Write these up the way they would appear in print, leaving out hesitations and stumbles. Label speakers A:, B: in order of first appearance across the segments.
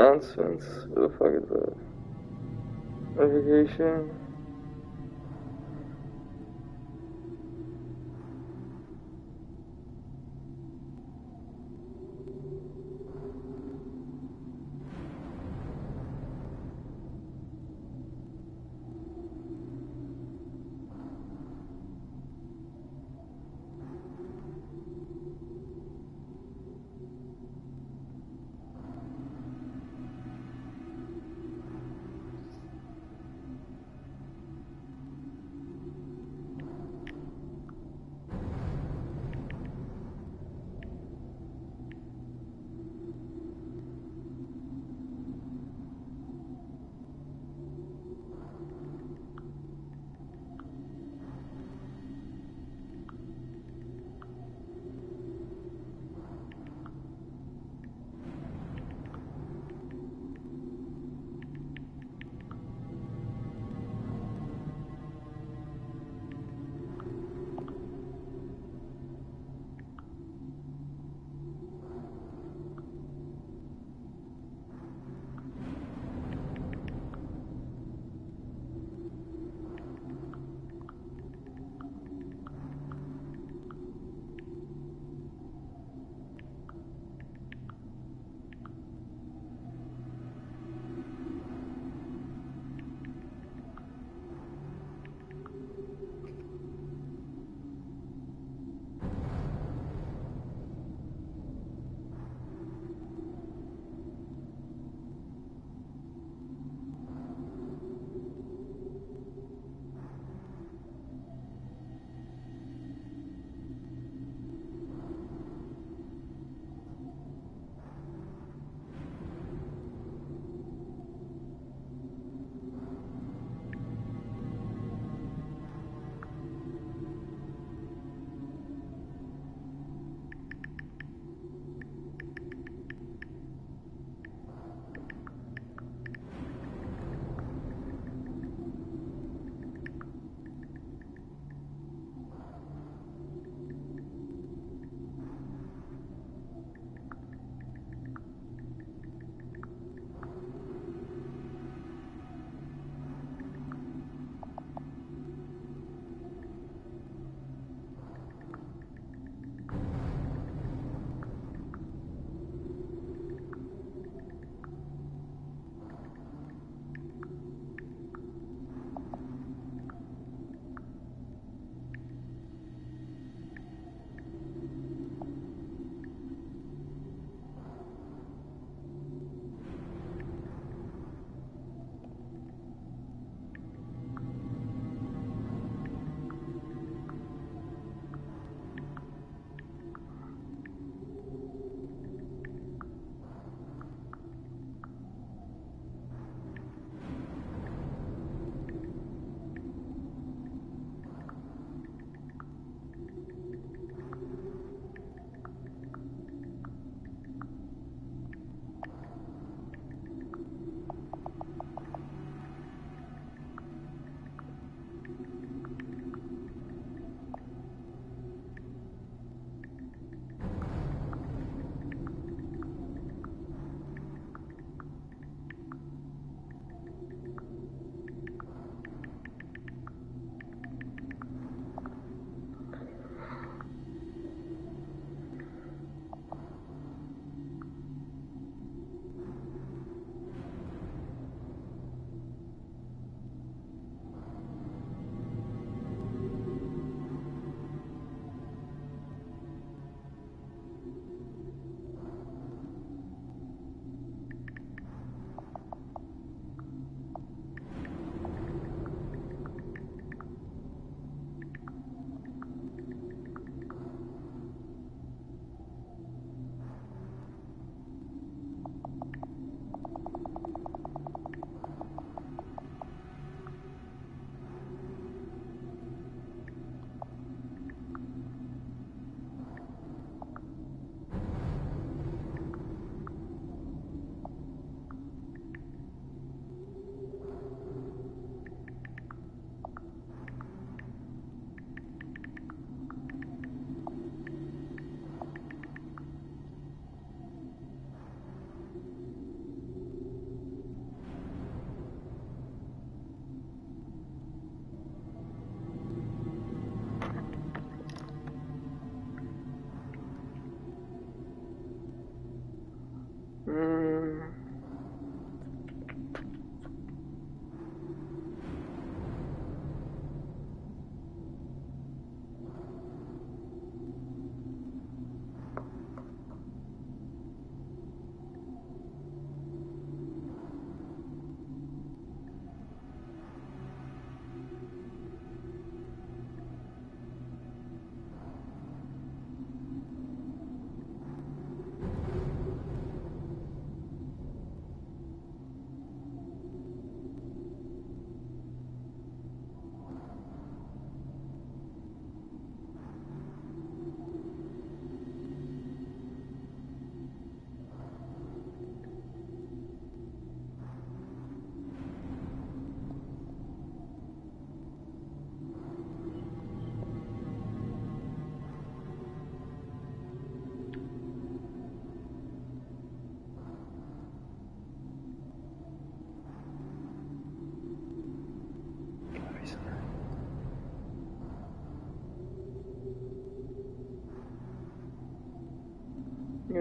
A: announcements. What the fuck is that? Notification.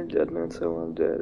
A: dead man, so I'm dead.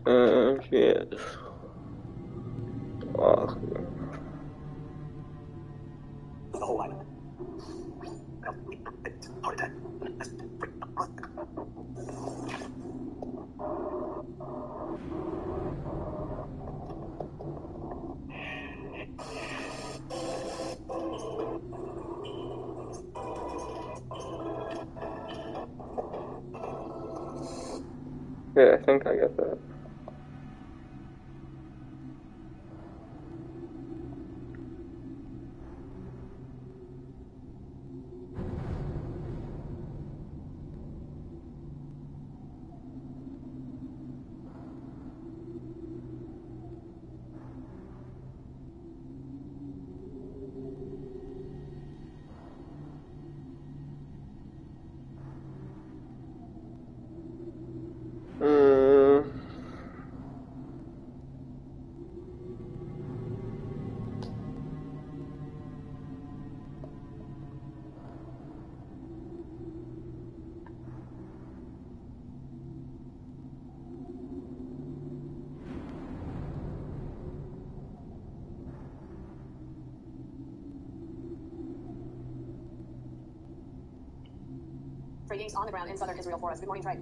A: MGS. Ach, yeah, I think I get that.
B: for Yeast on the ground in southern Israel for us. Good morning, Trey.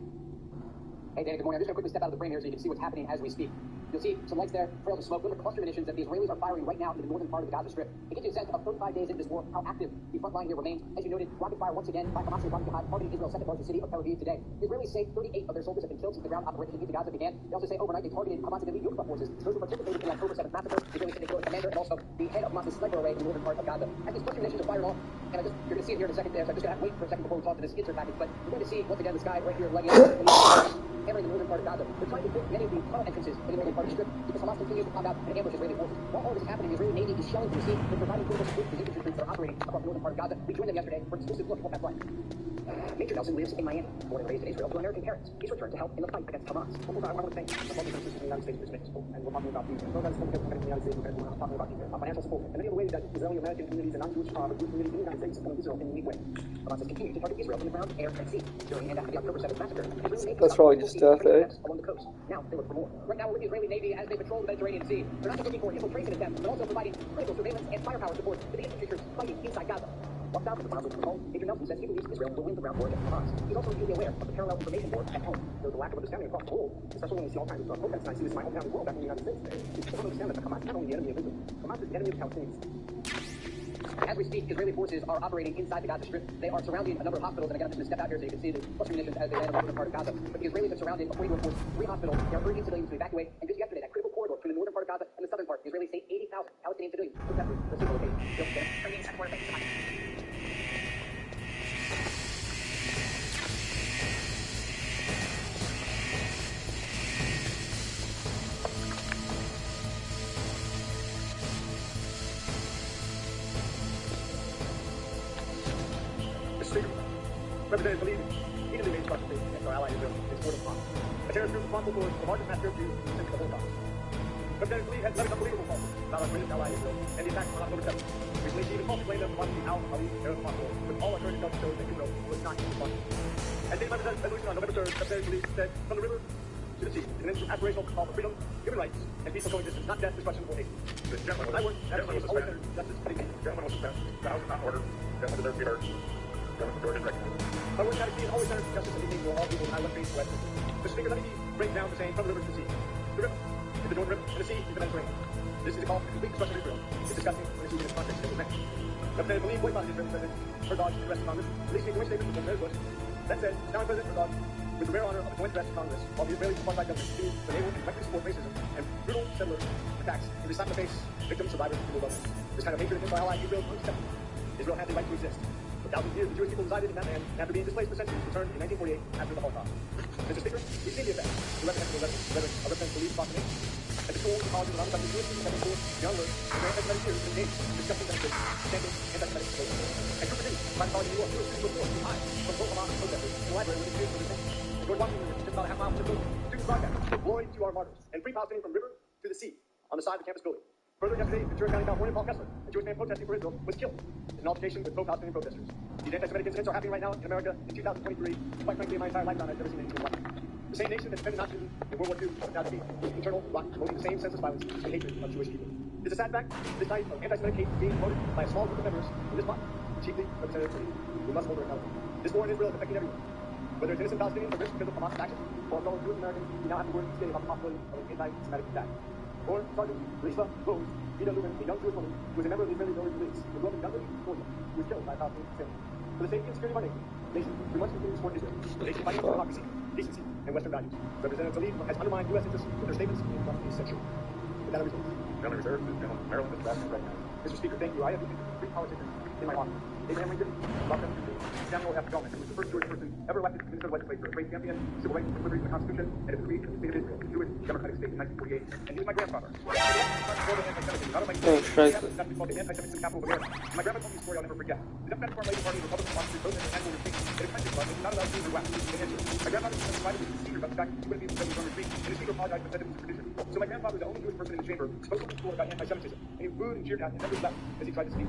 C: Hey, Danny, good morning. I'm just going to quickly step out of the frame here so you can see what's happening as we speak. You'll see some lights there, trails of smoke, little cluster munitions that the Israelis are firing right now into the northern part of the Gaza Strip. It gives you a sense of 35 days into this war, how active the front line here remains. As you noted, rocket fire once again by Hamas targeting Israel's second largest city of Tel Aviv today. The Israelis say 38 of their soldiers have been killed since the ground operation into Gaza began. They also say overnight they targeted Hamas elite Yokba forces, those who participated in the October 7th massacre. The Israelis say they killed a commander and also the head of Hamas's sniper array in the northern part of Gaza. As these cluster munitions are fired off, and you're going to see it here in a second there, so I'm just going to have to wait for a second before we talk to this insert package, but you're going to see once again the sky right here lighting up. Hammering the northern part of Gaza. They're trying to hit many of the tunnel entrances in the northern part of the strip because Hamas continues to combat and ambush Israeli forces. While all this is happening, the Israeli Navy is shelling from the sea. They're providing critical support to the infantry troops that are operating across the northern part of Gaza. We joined them yesterday for an exclusive look at what that's like. Major Nelson lives in Miami, born and raised in Israel to American parents. He's returned to help in the fight against Hamas. I want to thank the public services in the United States for this support. And we're talking about the programs from the United States, and we're talking about the financial support. And many of the ways that Israeli-American communities and non-Jewish Jewish communities in the United States support Israel in a unique way. Hamas has continued to target Israel from the ground, air, and sea during and after the October 7th massacre.
A: That's probably just stuff, eh?
C: Along the coast. Now they look for more. Right now we're with the Israeli Navy as they patrol the Mediterranean Sea. They're not just looking for infiltration attempts, but also providing critical surveillance and firepower support to the infantry troops fighting inside Gaza. While thousands of miles from home, Major Nelson says he believes Israel will win the ground war against Hamas. He's also acutely aware of the parallel information war at home. There's a lack of understanding across the world, especially when we see all kinds of protests. And I see this in my hometown as well, back in the United States. People don't understand that Hamas is not only the enemy of Israel. Hamas is the enemy of Palestinians. As we speak, Israeli forces are operating inside the Gaza Strip. They are surrounding a number of hospitals, and again, I'm just going to step out here so you can see the cluster munitions as they land on the northern part of Gaza. But the Israelis have surrounded, according to reports, 3 hospitals. They are urging civilians to evacuate. And just yesterday, that critical corridor between the northern part of Gaza and the southern part, the Israelis say 80,000 Palestinian civilians protested the single location. Thank you so much.
D: Representatives believe evenly made trust against our ally Israel in support of Hamas, a terrorist group responsible for the largest mass curfew since the Holocaust. Representatives believe has levied unbelievable falsehoods about our greatest ally Israel and the attacks on October 7th. Recently, she even falsely blamed them on the Al-Ali terrorist hospital, but all our current intelligence shows that Israel was not responsible. As stated by the resolution on November 3rd, representatives believe said, from the river to the sea, is an aspirational call for freedom, human rights, and peaceful coexistence, not death, destruction, or hate. The gentleman, I work, that is always centered justice, and gentleman was suspended. The House is not ordered. Gentleman deserves to be heard. My work strategy is always centered in justice and equity for all people in Island Face West. Mr. Speaker, let me break down the saying from the river to the sea. The river is the Jordan River, and the sea is the Mediterranean. This is a call for complete destruction of Israel. It's disgusting when it's used in its context that was mentioned. Representative believe boycott Israel President Herzog to the rest of Congress, releasing a joint statement from President Bush. That said, now President Herzog, with the rare honor of a joint address to Congress, while the Israeli apartheid government continues to enable and directly support racism and brutal settler attacks, is a slap in the face, victims, survivors, and people lovers. This kind of hatred against our ally Israel is unacceptable. Israel has the right to exist. For thousands of years, the Jewish people resided in that land, and after being displaced for centuries, returned in 1948 after the Holocaust. Mr. Speaker, we've seen the effects. The representative belief proclamation. At the schools, colleges, and other countries, Jewish people have been forced, young learners, and their anti-Semitic peers to engage in discussing benefits, chanting anti-Semitic proposals. And Cooper City, by the New York, Jewish people were forced to hide from pro-Hamas protesters in the library with accused of detention. George Washington, just about a half mile from the building, students broadcast, glory to our martyrs, and free Palestinian from river to the sea on the side of the campus building. Further, yesterday, in Ventura County, California, Paul Kessler, a Jewish man protesting for Israel, was killed in an altercation with pro-Palestinian protesters. These anti-Semitic incidents are happening right now in America in 2023. Quite frankly, in my entire lifetime, I've never seen anything like it. The same nation that defended Nazism in World War II is now defeated. Internal rock promoting the same senseless violence and hatred of Jewish people. It's a sad fact, this night of anti-Semitic hate being promoted by a small group of members in this body, chiefly Representative Brady. We must hold her accountable. This war in Israel is affecting everyone. Whether it's innocent Palestinians at risk because of Hamas action, or fellow Jewish Americans who now have to worry each day about the possibility of an anti-Semitic attack. Or Sergeant Lisa Rose, Vida Lumen, a young Jewish woman who was a member of the Israeli military police, who grew up in Dunwoody, Georgia, who was killed by a Palestinian family. For the safety and security of our nation, we must continue to support Israel. A nation fighting for democracy, decency, and Western values. Representative Tlaib has undermined U.S. interests with their statements in the 20th century. With that, I resume. Gentleman reserved, gentleman Maryland, Mr. Baskin, recognized. Mr. Speaker, thank you. I have three politicians in my honor. Abraham Lincoln, Robert F. Kennedy, Samuel F. Bellman, who was the first Jewish person ever elected to the Minnesota legislature, a great champion, civil rights and liberties in the Constitution, and of the creation of the state of Israel, the Jewish democratic state in 1948. And he's my grandfather.
A: Oh, Franklin.
D: That's called the anti-Semitism capital of America. My grandpa told me a story I'll never forget. The Democratic Labor Party Republican Party protested an annual retreat at a country club and not allowed Jews or blacks to enter. My grandfather testified to the speaker about the fact that he wouldn't be able to attend the retreat, and the speaker apologized but said it was a tradition. So my grandfather was the only Jewish person in the chamber spoke to the floor about anti-Semitism, and he booed and cheered out and never left as he tried to speak.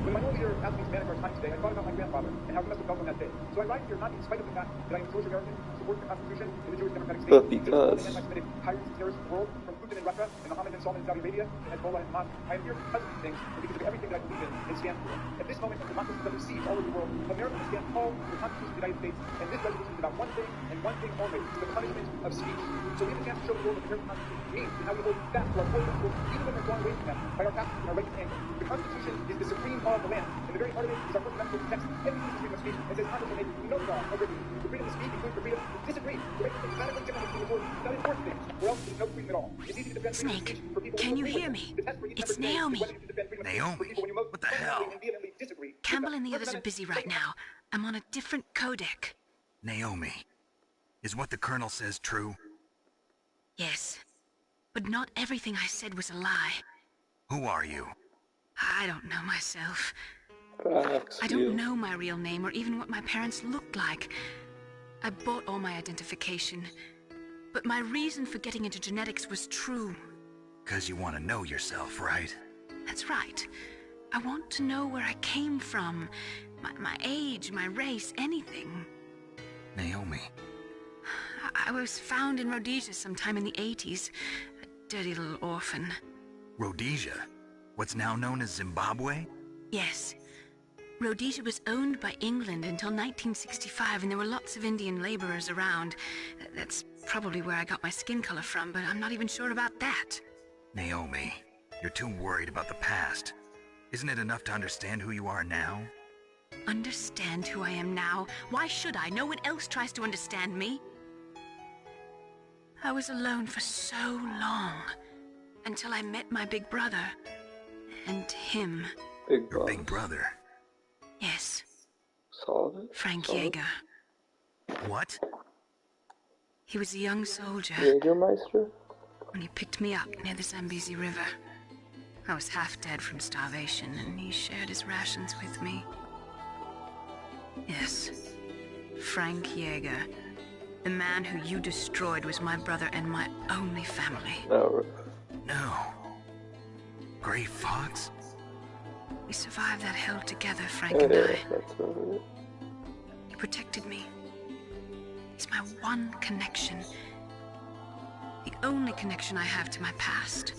D: When my own leader asked me to manage our time today, I thought about my grandfather and how he must have felt on that day. So I write here not in spite of the fact that I am a Jewish American, support the Constitution and the Jewish democratic state,
A: But because
D: anti-Semitic tyrants and terrorists of the world from Putin in Russia, and Mohammed bin Salman in Saudi Arabia, and Hezbollah in Hamas. I am here because of these things, and because of everything that I believe in and stand for. At this moment, democracy is under siege all over the world. America will stand tall for the Constitution of the United States, and this resolution is about one thing, and one thing only, the punishment of speech. So we have a chance to show the world what the American Constitution means, and how we hold fast to our core principles, even when we're drawn away from them by our past and our right to anger. The Constitution is the supreme law of the land, and the very heart of it is our First Amendment that protects every freedom of speech, and says Congress will make no law or liberty. The freedom to speak includes the freedom to disagree, to make things radically different between the words that enforce things, or else there's no freedom at all. It's easy to defend freedom of
E: Snake,
D: speech for people
E: can
D: who
E: you
D: agree
E: hear
D: with
E: me?
D: them. The test for each
E: It's
D: member
E: Naomi.
D: is whether you defend freedom of speech
F: Naomi,
D: for people when you most
F: what the hell?
D: and vehemently disagree.
E: Campbell and the others are busy right now. I'm on a different codec.
F: Naomi, is what the Colonel says true?
E: Yes. But not everything I said was a lie.
F: Who are you?
E: I don't know myself.
A: Facts,
E: I
A: you.
E: don't know my real name or even what my parents looked like. I bought all my identification. But my reason for getting into genetics was true.
F: 'Cause you want to know yourself, right?
E: That's right. I want to know where I came from. My age, my race, anything.
F: Naomi,
E: I was found in Rhodesia sometime in the 80s. A dirty little orphan.
F: Rhodesia? What's now known as Zimbabwe?
E: Yes. Rhodesia was owned by England until 1965, and there were lots of Indian laborers around. That's probably where I got my skin color from, but I'm not even sure about that.
F: Naomi, you're too worried about the past. Isn't it enough to understand who you are now?
E: Understand who I am now? Why should I? No one else tries to understand me. I was alone for so long, until I met my big brother. And him.
A: Big
F: Your
A: boss.
F: big brother.
E: Yes,
A: Solid.
E: Frank
A: Solid.
E: Yeager.
F: What?
E: He was a young soldier
A: Jägermeister?
E: when he picked me up near the Zambezi River. I was half dead from starvation, and he shared his rations with me. Yes, Frank Yeager. The man who you destroyed was my brother and my only family.
A: No.
F: No. Gray Fox?
E: We survived that hell together, Frank
A: Yeah,
E: and
A: yeah,
E: I.
A: that's about it.
E: He protected me. He's my one connection. The only connection I have to my past.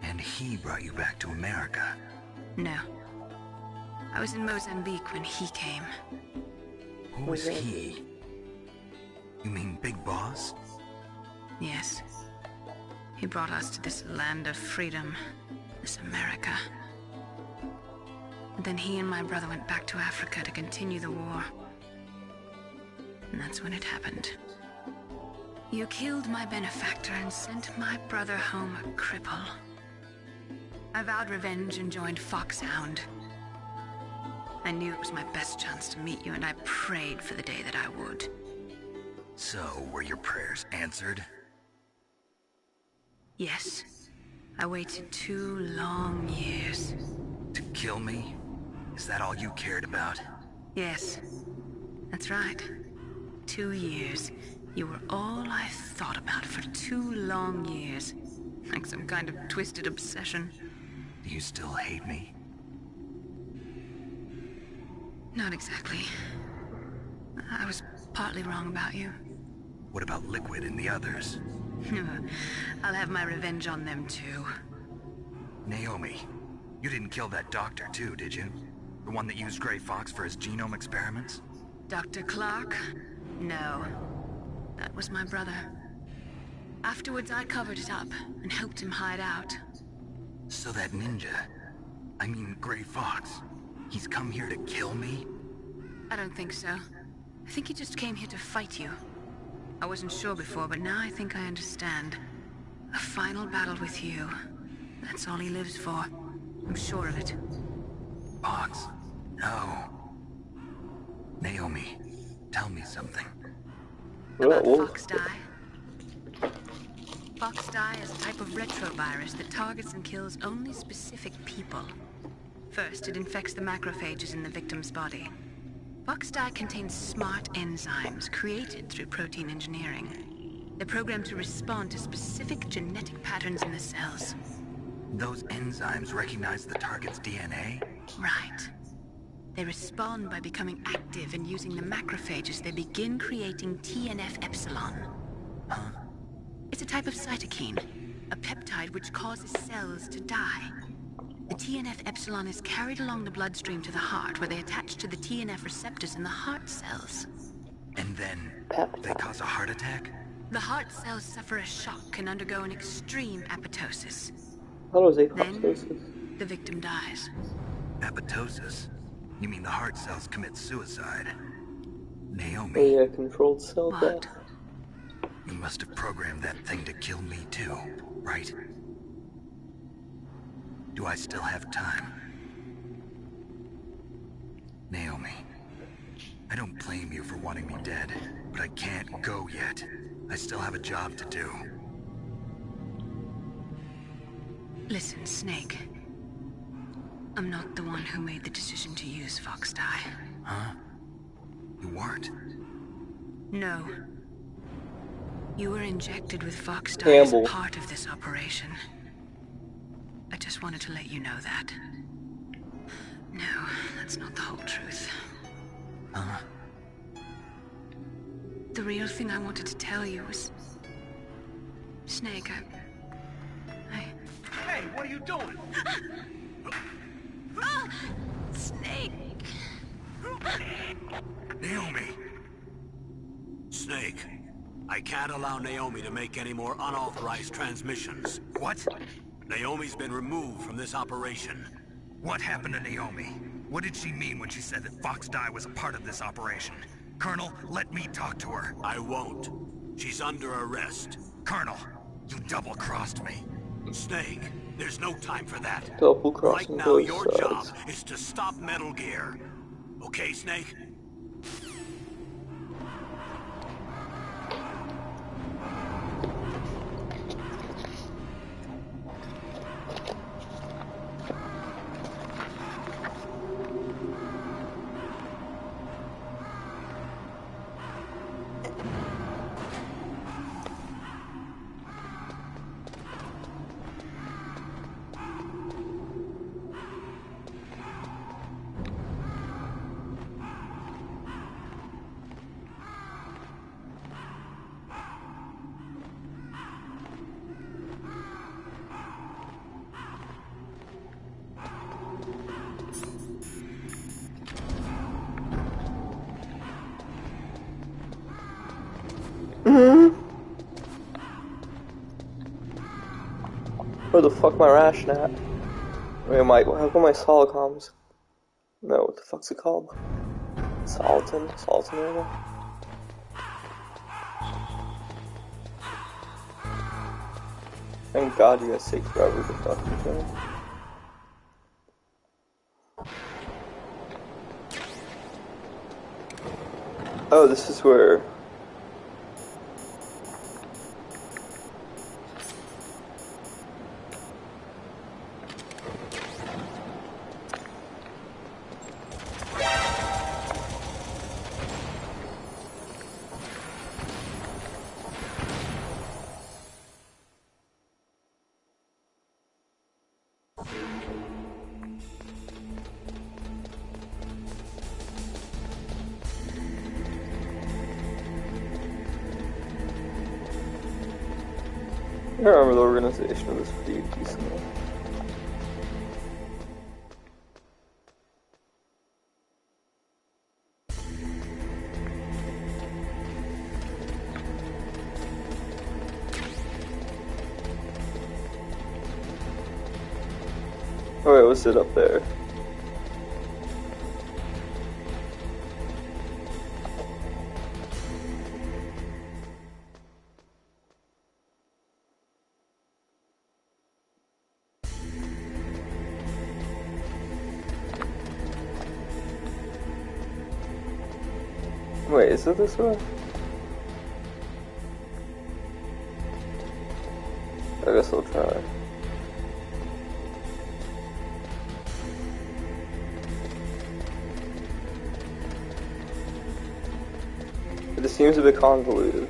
F: And he brought you back to America.
E: No. I was in Mozambique when he came.
F: Who was he? You mean Big Boss?
E: Yes. He brought us to this land of freedom. This America. And then he and my brother went back to Africa to continue the war. And that's when it happened. You killed my benefactor and sent my brother home a cripple. I vowed revenge and joined Foxhound. I knew it was my best chance to meet you, and I prayed for the day that I would.
F: So, were your prayers answered?
E: Yes. I waited 2 long years.
F: To kill me? Is that all you cared about?
E: Yes. That's right. 2 years. You were all I thought about for 2 long years. Like some kind of twisted obsession.
F: Do you still hate me?
E: Not exactly. I was partly wrong about you.
F: What about Liquid and the others?
E: I'll have my revenge on them too.
F: Naomi, you didn't kill that doctor too, did you? The one that used Gray Fox for his genome experiments?
E: Dr. Clark? No. That was my brother. Afterwards, I covered it up and helped him hide out.
F: So that ninja, I mean Gray Fox, he's come here to kill me?
E: I don't think so. I think he just came here to fight you. I wasn't sure before, but now I think I understand. A final battle with you. That's all he lives for. I'm sure of it.
F: Fox? No. Naomi, tell me something.
E: About
A: Wolf.
E: Fox Die? Fox Die is a type of retrovirus that targets and kills only specific people. First, it infects the macrophages in the victim's body. Fox Die contains smart enzymes created through protein engineering. They're programmed to respond to specific genetic patterns in the cells.
F: Those enzymes recognize the target's DNA?
E: Right. They respond by becoming active and using the macrophages. They begin creating TNF-epsilon.
F: Huh?
E: It's a type of cytokine. a peptide which causes cells to die. The TNF epsilon is carried along the bloodstream to the heart, where they attach to the TNF receptors in the heart cells.
F: And then they cause a heart attack?
E: The heart cells suffer a shock and undergo an extreme apoptosis.
A: That was
E: Then,
A: apoptosis.
E: the victim dies.
F: Apoptosis? You mean the heart cells commit suicide?
A: Oh
F: Naomi,
A: yeah, controlled cell
E: What?
A: death.
F: you must have programmed that thing to kill me too, right? Do I still have time? Naomi, I don't blame you for wanting me dead, but I can't go yet. I still have a job to do.
E: Listen, Snake. I'm not the one who made the decision to use Fox dye.
F: Huh? You weren't?
E: No. You were injected with Fox dye as
A: Campbell.
E: part of this operation. I just wanted to let you know that. No, that's not the whole truth.
F: Huh?
E: The real thing I wanted to tell you was... Snake,
G: Hey, what are you doing?
E: Ah! Snake!
F: Naomi!
G: Snake, I can't allow Naomi to make any more unauthorized transmissions.
F: What?
G: Naomi's been removed from this operation.
F: What happened to Naomi? What did she mean when she said that Fox dye was a part of this operation? Colonel, let me talk to her.
G: I won't. She's under arrest.
F: Colonel, you double-crossed me.
G: Snake, there's no time for that.
A: Double
G: Right
A: crossing
G: now,
A: both
G: your job
A: sides.
G: is to stop Metal Gear. Okay, Snake?
A: Where the fuck my ration at? Wait, how come my Solacom's? No, what the fuck's it called? Soliton area? Thank God you guys take forever to fucking kill. Oh, this is where... I remember the organization of this pretty decently. Oh wait, what's it up there? Wait, is it this way? I guess I'll try. It just seems a bit convoluted.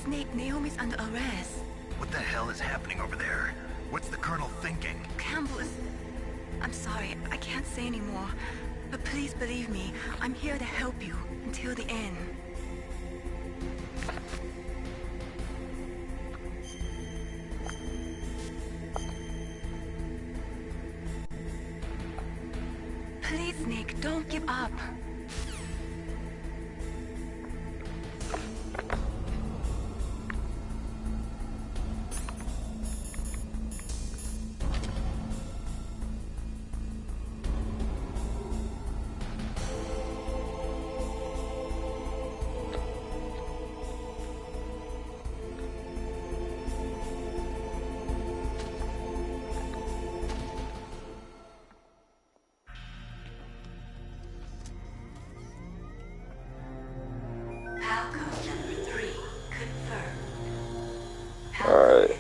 E: Snake, Naomi's under arrest.
F: What the hell is happening over there? What's the Colonel thinking?
E: Campbell is... I'm sorry, I can't say anymore. But please believe me, I'm here to help you until the end. Please, Snake, don't give up.
A: Alright.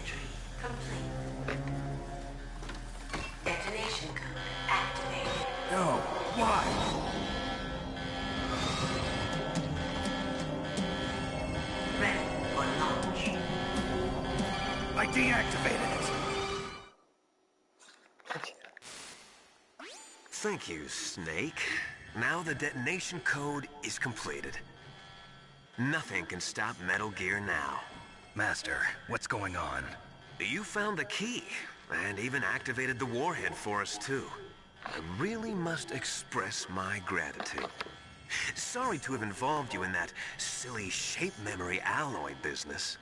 E: Detonation code activated.
F: No, why?
E: Ready for launch.
F: I deactivated it.
H: Thank you, Snake. Now the detonation code is completed. Nothing can stop Metal Gear now.
F: Master, what's going on?
H: You found the key, and even activated the warhead for us, too. I really must express my gratitude. Sorry to have involved you in that silly shape memory alloy business.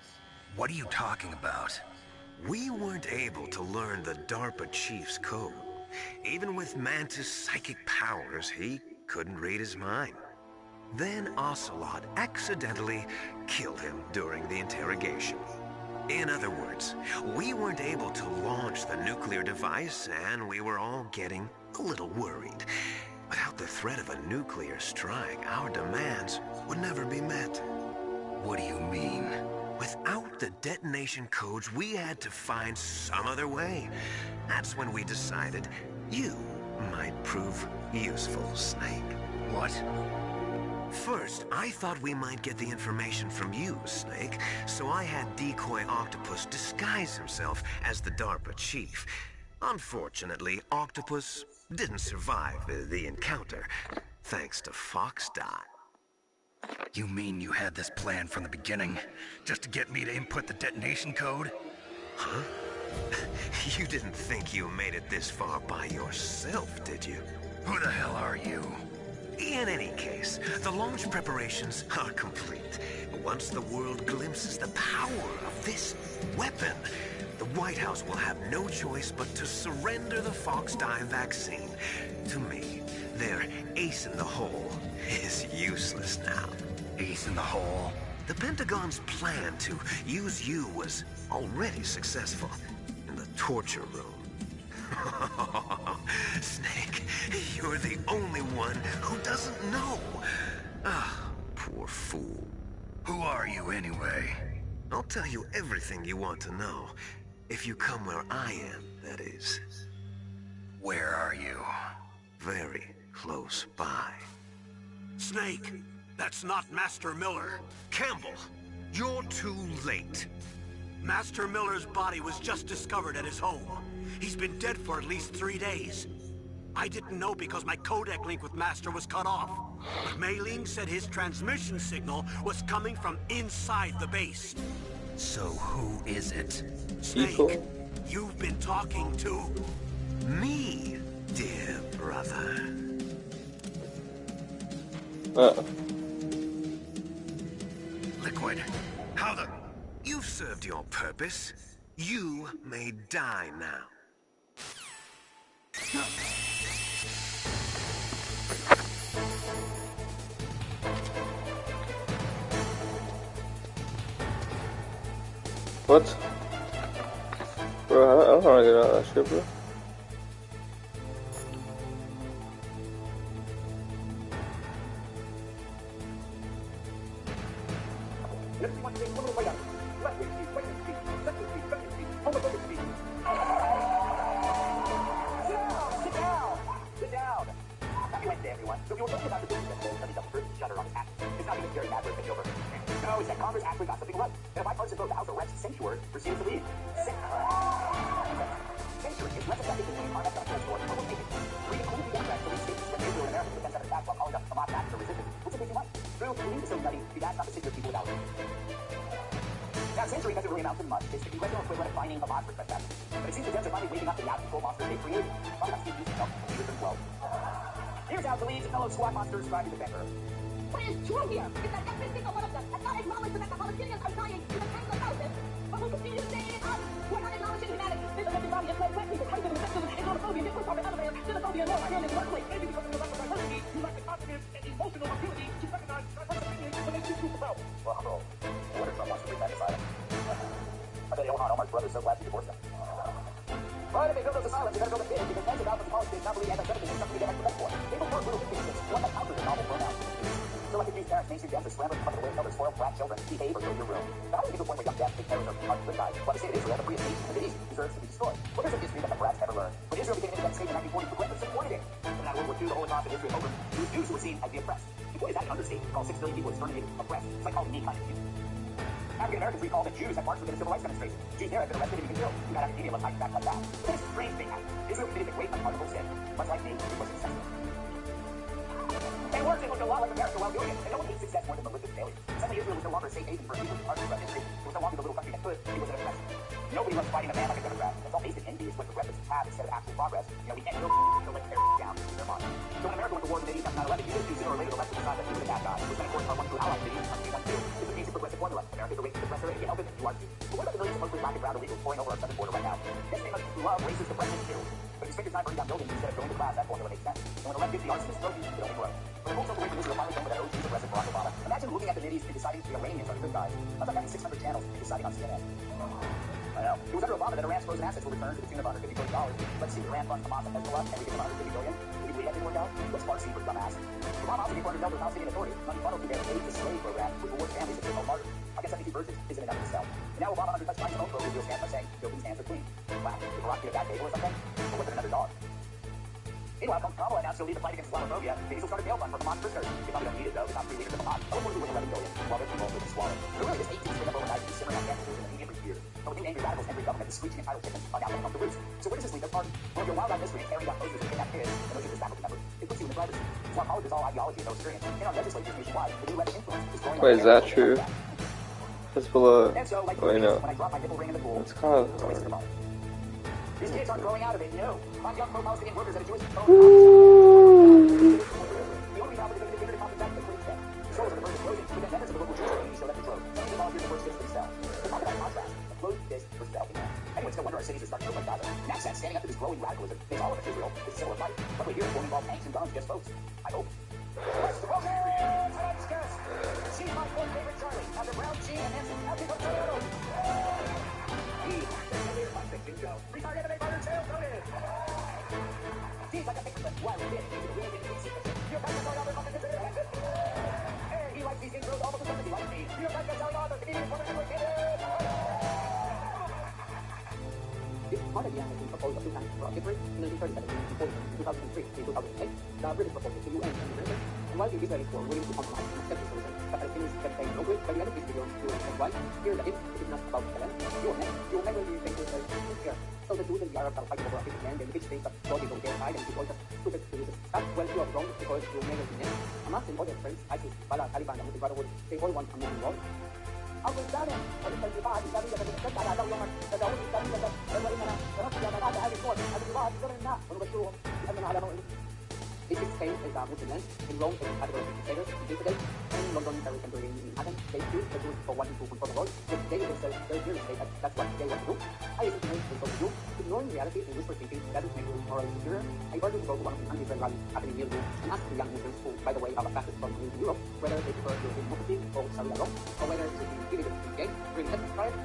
F: What are you talking about?
H: We weren't able to learn the DARPA chief's code. Even with Mantis' psychic powers, he couldn't read his mind. Then Ocelot accidentally killed him during the interrogation. In other words, we weren't able to launch the nuclear device, and we were all getting a little worried. Without the threat of a nuclear strike, our demands would never be met.
F: What do you mean?
H: Without the detonation codes, we had to find some other way. That's when we decided you might prove useful, Snake.
F: What?
H: First, I thought we might get the information from you, Snake, so I had Decoy Octopus disguise himself as the DARPA chief. Unfortunately, Octopus didn't survive the encounter, thanks to Foxdot.
F: You mean you had this plan from the beginning, just to get me to input the detonation code?
H: Huh? You didn't think you made it this far by yourself, did you?
F: Who the hell are you?
H: In any case, the launch preparations are complete. Once the world glimpses the power of this weapon, the White House will have no choice but to surrender the Foxdime vaccine to me. Their ace in the hole is useless now.
F: Ace in the hole?
H: The Pentagon's plan to use you was already successful in the torture room. Snake, you're the only one who doesn't know. Ah, poor fool.
F: Who are you anyway?
H: I'll tell you everything you want to know. If you come where I am, that is.
F: Where are you?
H: Very close by.
G: Snake, that's not Master Miller.
H: Campbell, you're too late.
G: Master Miller's body was just discovered at his home. He's been dead for at least 3 days. I didn't know because my codec link with Master was cut off. But Mei Ling said his transmission signal was coming from inside the base.
F: So who is it?
G: Snake,
A: People.
G: you've been talking to...
H: Me, dear brother.
F: Liquid. How the...
H: You've served your purpose. You may die now.
A: What? Bro, I don't wanna get out of that shit, bro.
C: Congress actually got something right. And if I proceeded to leave. Century is less effective than our national store, but we'll take it. Reading only the Democrats released statements when Israel and America defense under attack while calling up Hamas acts for resistance, which is way too much. True, we need to show nutty, we've asked not to sit with people without it. Now, censoring doesn't really amount to much. It's the congressional equivalent of finding Hamas for trespassing. But it seems the Dems are finally waking up to the out-of-control monster they created. Why not keep using help to lead them well? Here's how the League's fellow squad monsters try to defend her.
B: What is true here is that every single one of them has not acknowledged that the Palestinians are dying in the tens of thousands, but will continue saying it us. We're not acknowledging humanity. This is body of black people, white people, sexism, Islamophobia, disrespect of elevators, xenophobia, law, and in the workplace.
D: Maybe because of the lack of diversity, you lack the confidence and emotional ability to recognize diverse opinions when they choose to promote.
C: Well, bro, what if Trump wants to bring back asylum? I bet Ilhan Omar's brother's so glad he divorced him. But if they build those asylums, they better build a big, because tens of thousands of politicians not believe anti-Semitism is something to get extra for. They prefer little dictatorships, one that counters a novel pronoun. So like accused parents, mainstream Dems are scrambling to cover the way of spoiled black children, behave or go to your room. Now, how do you get to a point where young Dems think terrorists are good guys? While the state of Israel, the freest nation in the Middle East, deserves to be destroyed. Well, there's a history that the brats never learned. When Israel became an independent state in 1940, Progressives supported it. And after World War II, the Holocaust in Israel over, Jews who were seen as the oppressed. And boy, is that an understatement to call 6 million people exterminated oppressed. It's like calling me kind of cute. African Americans recall that Jews had marched within a civil rights demonstration. Jews there had been arrested and even killed. You got academia left hiding back like that. But then a strange thing happened. Israel committed a great unpardonable sin. Much like me, it was successful. And worse, it looked a lot like America while doing it. And no one hates success more than malicious failure. Suddenly Israel was no longer a safe haven for people who argued about history. It was no longer the little country that could. It was an oppressor. Nobody loves fighting a man like a Democrat. It's all based in envy. It's what progressives have instead of actual progress. You know, we can't go to let terrorists down in their mind. So when America went to war in the 80s after 9/11, you just sooner or later the left would decide that he was a bad guy. Which then, of course, our one true ally in the 80s country won too. It's a basic progressive formula. America's a racist oppressor, and you help it, you are too. But what about the millions of mostly black and brown illegals pouring over our southern border right now? Yes, they must love racist oppression too. But if you spend your time burning down buildings instead of going to class, that formula makes sense. And when the left gives the arsonist trophies, it only grows. When the whole away from Israel finally done with that OG aggressive Barack Obama, imagine looking at the Mideast and deciding the Iranians are the good guys. That's like having 600 channels and deciding on CNN. I know. It was under Obama that Iran's frozen assets were returned to the tune of $150 billion. Let's see, Iran funds Hamas and Hezbollah, and we give them $150 billion. Would you believe that didn't work out? What's Farsi for dumbass? Obama also gave $400 to the Palestinian Authority, money funneled through their aid to slave program, which rewards families of so-called martyrs. I guess 72 virgins isn't enough to sell. And now Obama undercuts Biden's own pro-Israel stance by saying, Jokin's hands are clean. Wow, did Barack get a bad table or something? Or was it another dog? Meanwhile, Kamala announced she'll lead the fight against Islamophobia. Maybe she'll start a bail fund for Hamas prisoners. They probably don't need it, though. The top 3 leaders of Hamas. I would want to win $11 billion, while their people will be swallowed. There really is 18 spring up overnight and simmering on campuses in the media every year. But with new angry radicals entering government, the screeching entitled chickens are now coming off the roost. So where does this leave their party? Well, if you're wild out mystery and carrying out posters and kidnapped kids, and those are just faculty members, it puts you in the driver's seat. So our college is all ideology and no experience. In our legislatures nationwide, the new left influence is growing.
A: Wait, is that true? Hezbollah.
C: And so, like
A: Wait, no.
C: when I drop my nipple ring in the pool,
A: It's kind of
C: it's a waste of money. These kids aren't growing out of it, no. Find young pro-Palestinian workers at a Jewish
A: Ooh.
C: the only problem is that they figured to compensate the police debt. The shows are the version closing, but then members of the local Jewish community show that the drove. Some of the volunteers work just for the cell. So talk about contrast. A closed fist versus helping man. Anyways, no wonder our cities are starting to look like Gaza. In that sense, standing up to this growing radicalism makes all of us Israel is a similar fight. Luckily here, it won't involve tanks and guns, just folks. I hope. Let's welcome tonight's guest. She's my fourth favorite Charlie, after Brown, G, and Nancy. Happy birthday, retired MMA fighter, Tail Conan. Seems like a picture of wild kid. You're back to tell y'all about this. Hey, he likes these things almost as much as he likes me. You're back to tell y'all about the comedian for the This part of the act has been proposed a few times for different in 1937, 2003, and 2008. The British proposed it to UN and America. And while the Israelis were willing to compromise and accept the solution, the Palestinians kept saying no to it. By the end of this video, you will understand why. Here that it is not about the land. You will never be thankful for here. So the Jews and the Arabs are fighting over a piece of land, and each thinks that God is on their side, and it is all just stupid to resist. That's well, you are wrong because you will never be next. Hamas and other friends, ISIS, Bala, Taliban, and Muslim Brotherhood, they all want a moving wall. أول ثاني والتنظيمات الإسلامية التي تشتغل على دولة تدعون الإسلامية وإننا سنصل على هذه الدول الانضباط بسرنا ونبشرهم بأننا على موعد. This is Spain is a Muslim land. In Rome, it is capital of the Crusaders. Yesterday, in London, there is temporary in Athens. They choose the Jews for wanting to control the world. But they will say their real estate that that's what they want to do. I listen to them and so to you. Ignoring reality and whisper thinking doesn't make you morally superior. I urge you to go to one of the anti-Israel rallies happening near you and ask the young Muslims who, by the way, are fastest from Europe, whether they prefer European democracy or Sharia law, or whether it should be illegal to be gay. Really, let's try it.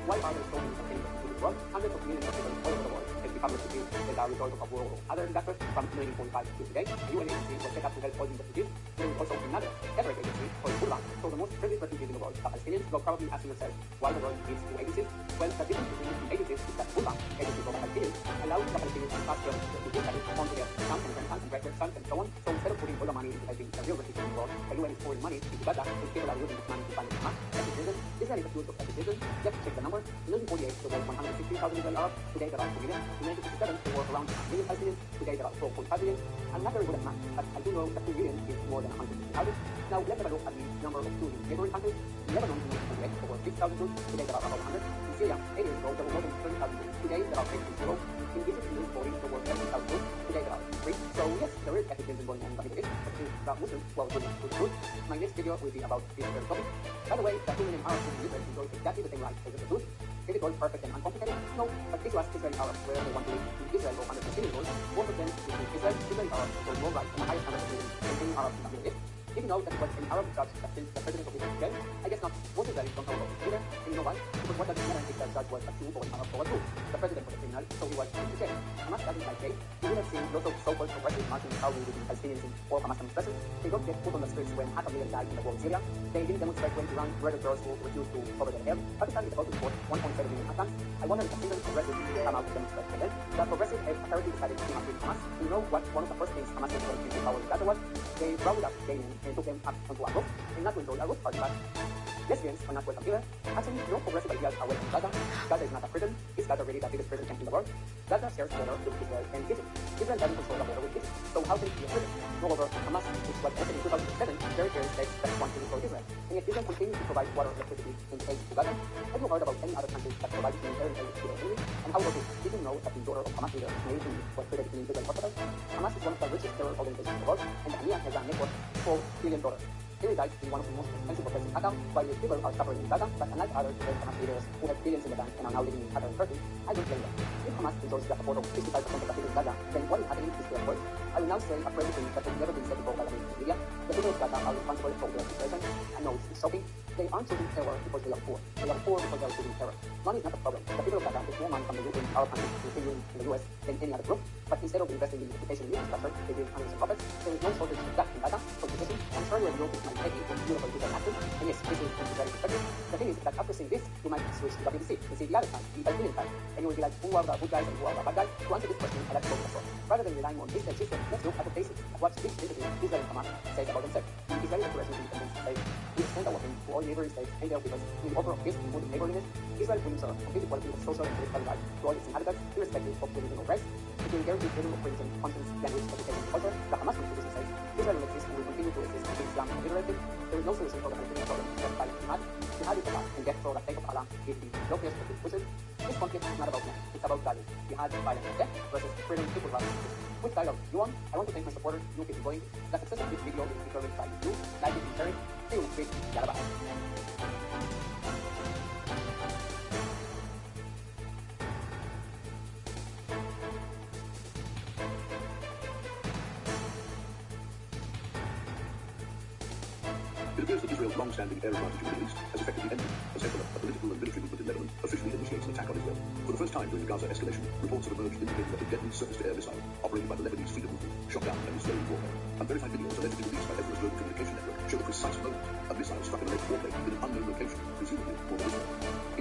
C: Why are there so many things in the world? Hundreds of millions of people all over the world have become refugees that are a result of war or other disasters from 1945 to today. The UN agency was set up to help all these refugees. There is also another separate agency called Move on. So the most privileged refugees in the world, the Palestinians, you're probably asking yourself why the world needs two agencies. Well, the difference between the two agencies is that Move on, agency for the Palestinians, allows the Palestinians to pass their refugee status onto their sons and grandsons and great-grandsons and so on. So instead of putting all the money into helping the real refugees in the world, the UN is pouring money into Gaza, and people are using this money to finance Hamas. Ethnicism. Israel is accused of ethnicism. Let's check the numbers. In 1948, there were 160,000 Israeli Arabs. Today there are 2 million. In 1967, there were around 1 million Palestinians. Today there are 4.5 million. I'm not very good at math, but I do know that 2 million is more than 150,000. Now let's have a look at the number of Jews in neighboring countries. In Lebanon, in 1928, there were 6,000 Jews. Today there are about 100. In Syria, 8 years ago, there were more than 30,000 Jews. Today there are 8,000. In Egypt, in 1940, there were 70,000 Jews. Today there are 3. So yes, there is ethnicism going on in the Middle East, but since the Muslims, well, good. My next video will be about this very topic. By the way, the 2 million Arabs in Israel enjoy exactly the same rights as the Jews. Is it all perfect and uncomplicated? No, but this was Israeli Arabs where they want to live in Israel or under Palestinian rule. Most of them live in Israel. Israeli Arabs enjoy more rights and a higher standard of living than any Arabs in the Middle East. If you know that it was an Arab judge that killed the president of Israel today, I guess not. Most Israelis don't know about this either. And you know why? Because what doesn't matter if the judge was a Jew or an Arab or a Jew. The president was a criminal, so he was put to jail. Hamas doesn't like gay. You would have seen lots of so-called progressive marching proudly between Palestinians or Hamas demonstrators. They don't get put on the streets when 500,000 died in the war in Syria. They didn't demonstrate when Iran murdered girls who refused to cover their hair. Pakistan is about to deport 1.7 million Afghans. I wonder if a single progressive will come out to demonstrate for them. The progressive have apparently decided to team up with Hamas. You know what one of the first things Hamas did when they power in Gaza was? They rounded up gay men and took them up onto a roof, and not to enjoy a roof party, but lesbians are not welcome here. Actually, no progressive ideas are welcome in Gaza. Gaza is not a prison. Is Gaza really the biggest prison camp in the world? Gaza shares border with Israel and Egypt. Israel doesn't control the border with Egypt. So how can it be a prison? Moreover, Hamas, which was entered in 2007, very clearly states that it wants to destroy Israel. And yet Israel continues to provide water, electricity, and aid to Gaza. Have you heard about any other countries that provide humanitarian aid to their enemy? And how about this? Did you know that the daughter of Hamas leader, May was treated in Israel hospital? Hamas is one of the richest terror organizations in the world, and the Hamas has a net worth of $4 billion. Henry died in one of the most expensive hotels in Qatar, while the people are suffering in Gaza, but unlike other Hamas leaders who have billions in the bank and are now living in Qatar and Turkey, I don't blame them. If Hamas enjoys the support of 55% of the people in Gaza, then what is happening is their choice. I will now say a phrase that has never been said before by the media. The people of Gaza are responsible for their situation. I know it's shocking. They aren't choosing terror because they are poor. They are poor because they are choosing terror. Money is not the problem. The people of Gaza get more money from the European power countries, including in the US, than any other group. But instead of investing in education and infrastructure, they give hundreds of profits. There is no shortage of that in Gaza. So position, I'm sure you have noticed my taking for beautiful visual action. And yes, this is very perspective. The thing is that after seeing this, you might switch to the BBC and see the other side, the Palestinian side. And you will be like, who are the good guys and who are the bad guys? To answer this question, I like to go to the source. Rather than relying on this system, let's look at the basics of what this entity, Israel and Hamas, says about themselves. The Israeli Operation Independence State, we extend our aim to all neighboring states and their peoples in the offer of peace and good neighborliness. Israel brings a complete equality of social and political rights to all its inhabitants, irrespective of religion or race. It will guarantee freedom of religion, conscience, language, education, and culture. The Hamas constitution says Israel will exist and will continue to exist until Islam is obliterated. There is no solution for the Palestinian problem except by jihad. Jihad is Allah, and death for the sake of Allah is the loftiest of his wishes. This conflict is not about men, it's about values. Jihad, violence, and death versus freedom, equal rights. Which side of you on? I want to thank my supporters. You keep going. The success of this video is determined by you. Like it and share it. See you next week. Yalla bye.
I: It appears that Israel's long-standing air advantage in the Middle East has effectively ended. A political and military movement in Lebanon officially initiates an attack on Israel. For the first time during the Gaza escalation, reports have emerged indicating that a deadly surface-to-air missile operated by the Lebanese Freedom Movement shot down an Israeli warplane. Unverified videos allegedly released by Israel's global communication network show the precise moment a missile struck an alleged warplane in an unknown location, presumably over Israel.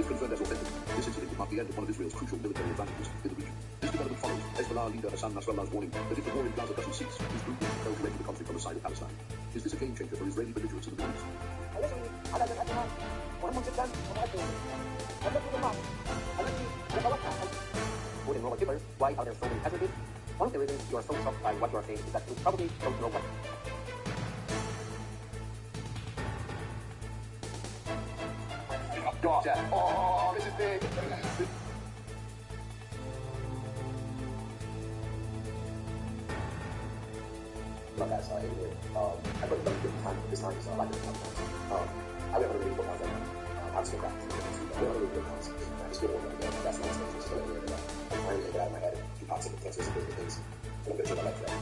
I: If confirmed as authentic, this incident would mark the end of one of Israel's crucial military advantages in the region. This development follows Hezbollah leader Hassan Nasrallah's warning that if the war in Gaza doesn't cease, his group will fail to enter the conflict on the side of Palestine. Is this a game changer for Israeli belligerents in the Middle East?
C: Good and normal people, why are there so many casualties? One of the reasons you are so shocked by what you are saying is that you probably don't know what.
I: Gotcha. Oh, this is big.
J: Not that side anyway. I put them different time. This time is a lot different times. I went on a really good concept. I'm still practicing. I went on a really good concept. I just feel like that's not something just going to be I'm trying to get it out of my head. Do toxic cancers and different things. And I'm going to show my life today.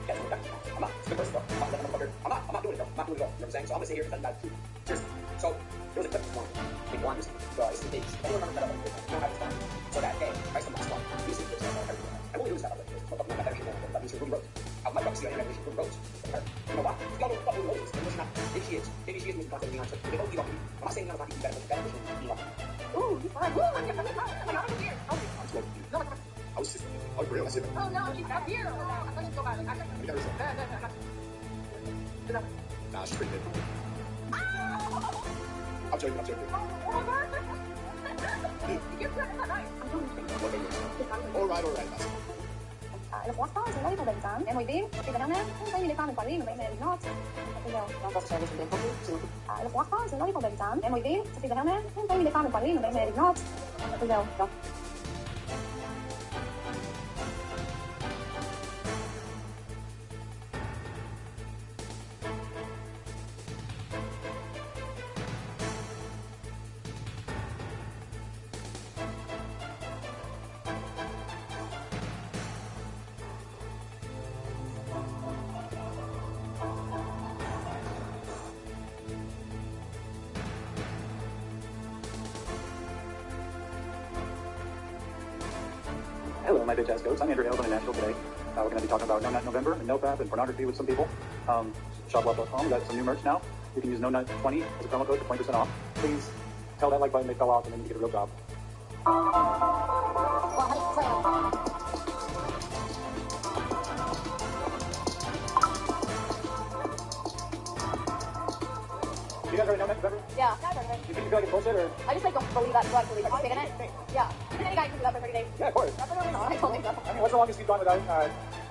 J: That's what I'm not. It's the first stuff. I'm not doing it though. I'm not doing it though. You know what I'm saying? So I'm going to sit here and tell you guys too. Seriously. So there was a clip this morning. Big one. It's the days. Anyone remember that? You don't have this one. So that day, I still must one. You see this everywhere. I won't lose that already. But not that actually. That means you're really road. My brother see I am actually good roads. You know what? It's got a couple of roses.
C: she is. Maybe she is making content being honest. They both be lucky. I'm not saying none of that can be beneficial from being lucky.
B: Ooh, he's fine. Ooh, oh my God, I'm weird. Oh,
I: I'm slow.
B: no, it's
I: I was just, oh, real, I said,
B: oh no, she's up here. Oh, no, I thought she'd go by. I'm
I: you got herself.
B: no.
I: Nah, she's pretty good.
B: Oh,
I: I'm joking, I'm joking.
B: you're good. That's not nice. I'm totally
I: All right, that's
B: Los Guastos, el lógico del Sam. Muy bien. Si tenemos un premio de fan en cuadrino, me not. Los Guastos, el lógico del Sam. Muy bien. Si tenemos un premio de fan en cuadrino, me not.
D: Hello, my bitch ass goats. I'm Andrew Hales. I'm in Nashville today. We're going to be talking about No Nut November and NoFap and pornography with some people. Shopwap.com. We got some new merch now. You can use No Nut 20 as a promo code for 20% off. Please tell that like button they fell off and then you get a real job. You guys already know that, November?
B: Yeah.
D: You feel like it's bullshit or?
B: I just don't believe that, so I actually participate in it. Yeah. You think any guy can do that for 30 days?
D: Yeah, of course.
B: Absolutely not. I don't think so.
D: I mean, what's the longest you've gone without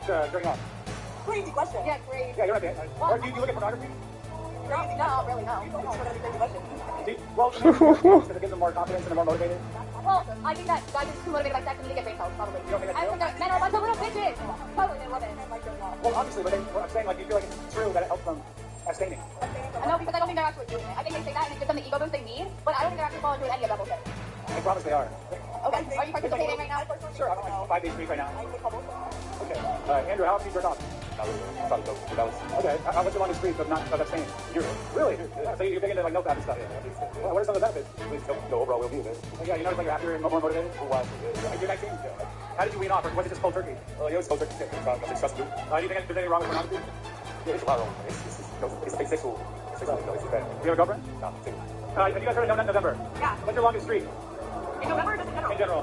D: jerking off?
B: Crazy question. Yeah, crazy.
D: Yeah, you're right. Or do you look at pornography?
B: No, really, no. It's a really crazy question.
D: Well, because it gives them more confidence and they're more motivated.
B: Well, I think that guys are too motivated by sex and need to get brain cells, probably.
D: You don't think that's
B: I think that men are a bunch of little bitches. Totally, they love it.
D: Well, obviously, but I'm saying, like, you feel like it's true that it helps them abstaining.
B: I know, because I don't think they're actually doing it. I think they say that and it gives them the ego boost they need, but I don't think they're actually following through with any of that bullshit.
D: I promise they are.
B: Okay, are you participating right now?
D: Sure, I'm on like 5 days a week right now. Okay. Andrew, how often do you jerk off? Okay. What's your longest streak of abstaining? Really? Yeah. So you're big into like NoFap and stuff? Yeah. Well, what are some of the benefits?
J: The overall well-being of it.
D: Yeah, you notice like you're happier and more motivated? You're 19? How did you wean off? Or was it just cold turkey?
J: Well, yeah, it's cold turkey. It's disgusting.
D: Do you think there's anything wrong with pornography?
J: Yeah, it's a lot wrong. It's sexual. It's bad.
D: Do you have a girlfriend?
J: No, single.
D: Have you guys heard of No Nut November?
B: Yeah.
D: What's your longest streak?
B: In November or just in general?
D: In general.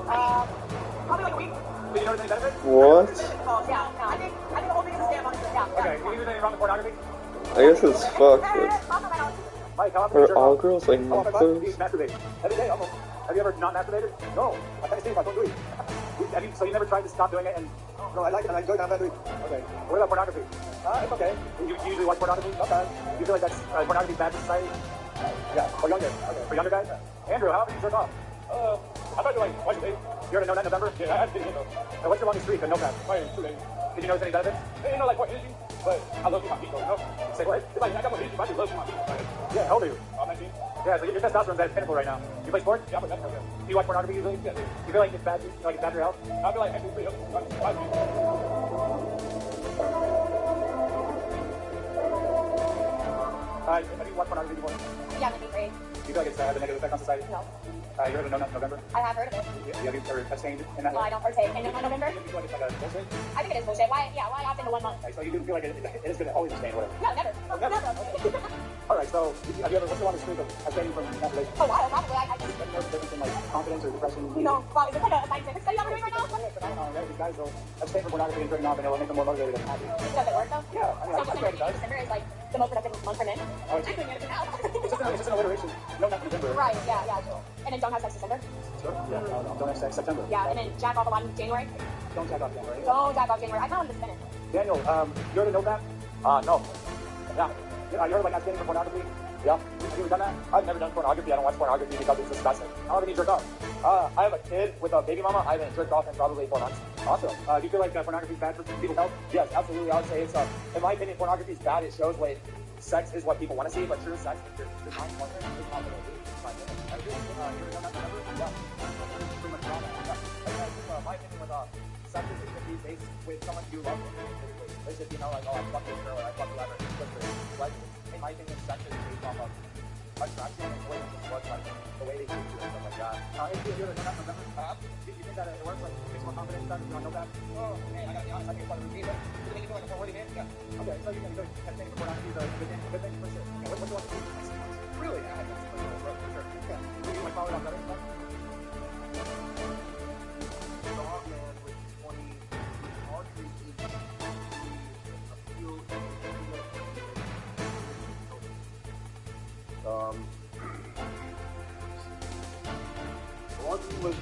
B: Probably like a week.
D: Did you notice any benefits?
A: What?
B: Yeah, no, I think the whole thing is a scam, honestly. Yeah.
D: Okay, you think there's anything wrong with pornography?
A: I guess it's fucked, but
D: Mike, how often do you
A: are
D: jerk
A: all
D: off?
A: girls like
D: Oh, my God,
A: those?
D: you masturbate. Every day, almost. Have you ever not masturbated? No. I can't see if I don't do it. So you never tried to stop doing it and...
J: No, I like it. I enjoy it. I'm not doing it.
D: Okay. What about pornography? It's okay. You usually watch pornography? Not bad. You feel like that's pornography bad for society? Yeah. For younger. Okay. For younger guys? Andrew, how often do you jerk off?
J: I thought you like twice a day.
D: You're in a No Nut November?
J: Yeah, I didn't know.
D: What's your longest streak? A NoFap?
J: Probably 2 days.
D: Did you notice any benefits?
J: You know, like what energy, but I love my feet, though, you know?
D: Say what?
J: It's like, I got more energy, but I just love my feet. Like,
D: Yeah, how old are you?
J: I'm 19.
D: Yeah, so your testosterone's at its pinnacle right now. You play sports?
J: Yeah, but that's okay.
D: Do you watch pornography usually?
J: Yeah,
D: You feel like it's bad, like it's bad for your health?
J: I feel like actually pretty healthy.
D: Have you watched pornography before?
B: Yeah, I'm in 8th grade.
D: Do you feel like it's had a negative effect on society?
B: No.
D: You heard of No Nut November?
B: I have heard of it.
D: Have you ever abstained in that?
B: No, I don't partake in November.
D: Do you feel like it's like a bullshit?
B: I think it is bullshit. Why opt into 1 month?
D: So you do feel like it is going to always abstain, whatever?
B: No, never.
D: All right, so have you ever, what's the longest streak of abstaining from masturbation?
B: Oh, wow, probably. I
D: Have you noticed a difference in like confidence or depression?
B: no, wow, is this like a scientific study I'm doing right now?
D: Phenomenon, right? These guys will abstain from pornography and jerking off and it'll make them more motivated and happy.
B: Does it work though?
D: Yeah, I mean,
B: So
D: I swear it does.
B: December is like the most productive month for men.
D: Oh, it's-
B: I'm doing it now.
D: It's just an alliteration. No Nut November.
B: Right, yeah. And then don't have sex December.
D: Sure. Yeah, no, don't have sex September.
B: Yeah, and then jack off a lot in January.
D: Don't jack off January.
B: Don't jack off January. I found this minute.
D: Daniel, you already know that?
J: No.
D: Yeah. You heard like abstaining from pornography?
J: Yeah.
D: Have you ever done that?
J: I've never done pornography. I don't watch pornography because it's disgusting.
D: How often do you jerk off?
J: I have a kid with a baby mama. I haven't jerked off in probably 4 months.
D: Awesome. Do you feel like pornography is bad for people's health?
J: Yes, absolutely. I would say it's, in my opinion, pornography is bad. It shows like sex is what people want to see, but true sex is your mind partner is not what it is. In my opinion. I agree. You ever done that November? Yeah. That's pretty much wrong. Yeah. I think, my opinion with sex is it should be based with someone you love. It should be, like, oh, I fucked this girl or I fucked whoever. Like, in my opinion, sex is based off of attraction and the way it just looks like the way they treat you and stuff like that.
D: If you ever done that November? Do you think that it works? Like, makes more confidence? Does it know that?
J: Oh, man, I gotta be honest. I think it's part of the routine. But you think you feel like a 440 man? Yeah.
D: Okay, so you can go abstaining from pornography is a good thing for sure. What do you want to do? Really? Yeah, that's for sure. Yeah. You might follow it up better. Dogman with 20 archery each. A few. One was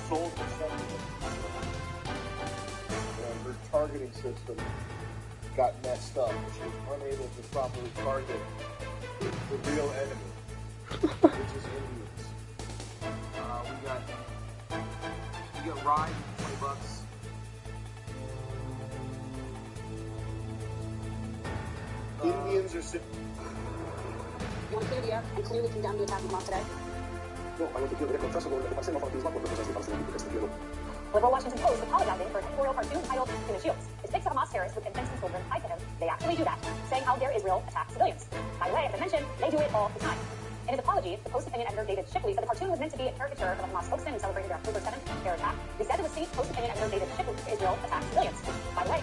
D: sold to somebody, and her targeting system got messed up. She was unable to properly target the real enemy, which is Indians. We got Ride, $20. Indians are sitting.
B: You want to clear the air and clearly condemn the attack of Hamas today?
I: No, I want to kill the impressible and the Palestinian authorities not what represents the Palestinian people against the Israel.
B: Liberal Washington Post apologizing for a editorial cartoon titled Human Shields. It depicts a Hamas terrorist with infants and children tied to him. They actually do that, saying how dare Israel attack civilians. By the way, as I mentioned, they do it all the time. In his apology, the Post opinion editor David Shipley said the cartoon was meant to be a caricature of a Hamas spokesman who celebrated their October 7th terror attack. Instead, it was seen Post opinion editor David Shipley Israel attack civilians. By the way,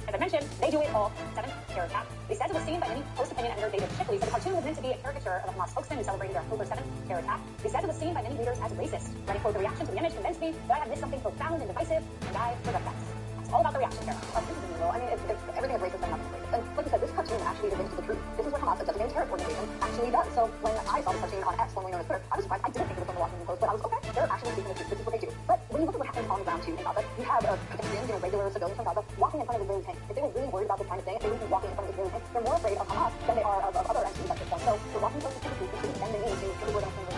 B: as I mentioned, they do it all. 7th terror attack. They said it was seen by many Post opinion editor David Shipley said the cartoon was meant to be a caricature of a Hamas spokesman who celebrated their October 7th terror attack. They said it was seen by many readers as racist. Writing quote, the reaction to the image convinced me that I had missed something profound and divisive, and I regret that. It's all about the reaction here. This is illegal. I mean, if everything is racist, then nothing is racist. And like you said, this cartoon actually reveals the truth. This is what Hamas, a designated terrorist organization, actually does. So when I saw this cartoon on X, formerly known as Twitter, I was surprised. I didn't think it was from the Washington Post, but I was okay. They're actually speaking the truth. This is what they do. But when you look at what happened on the ground too in Gaza, you have pedestrians, regular civilians from Gaza walking in front of Israeli tanks. If they were really worried about this kind of thing, if they would be walking in front of Israeli tanks, they're more afraid of Hamas than they are of other entities like this one. So the Washington Post is the truth. It shouldn't bend the knee to people who are going to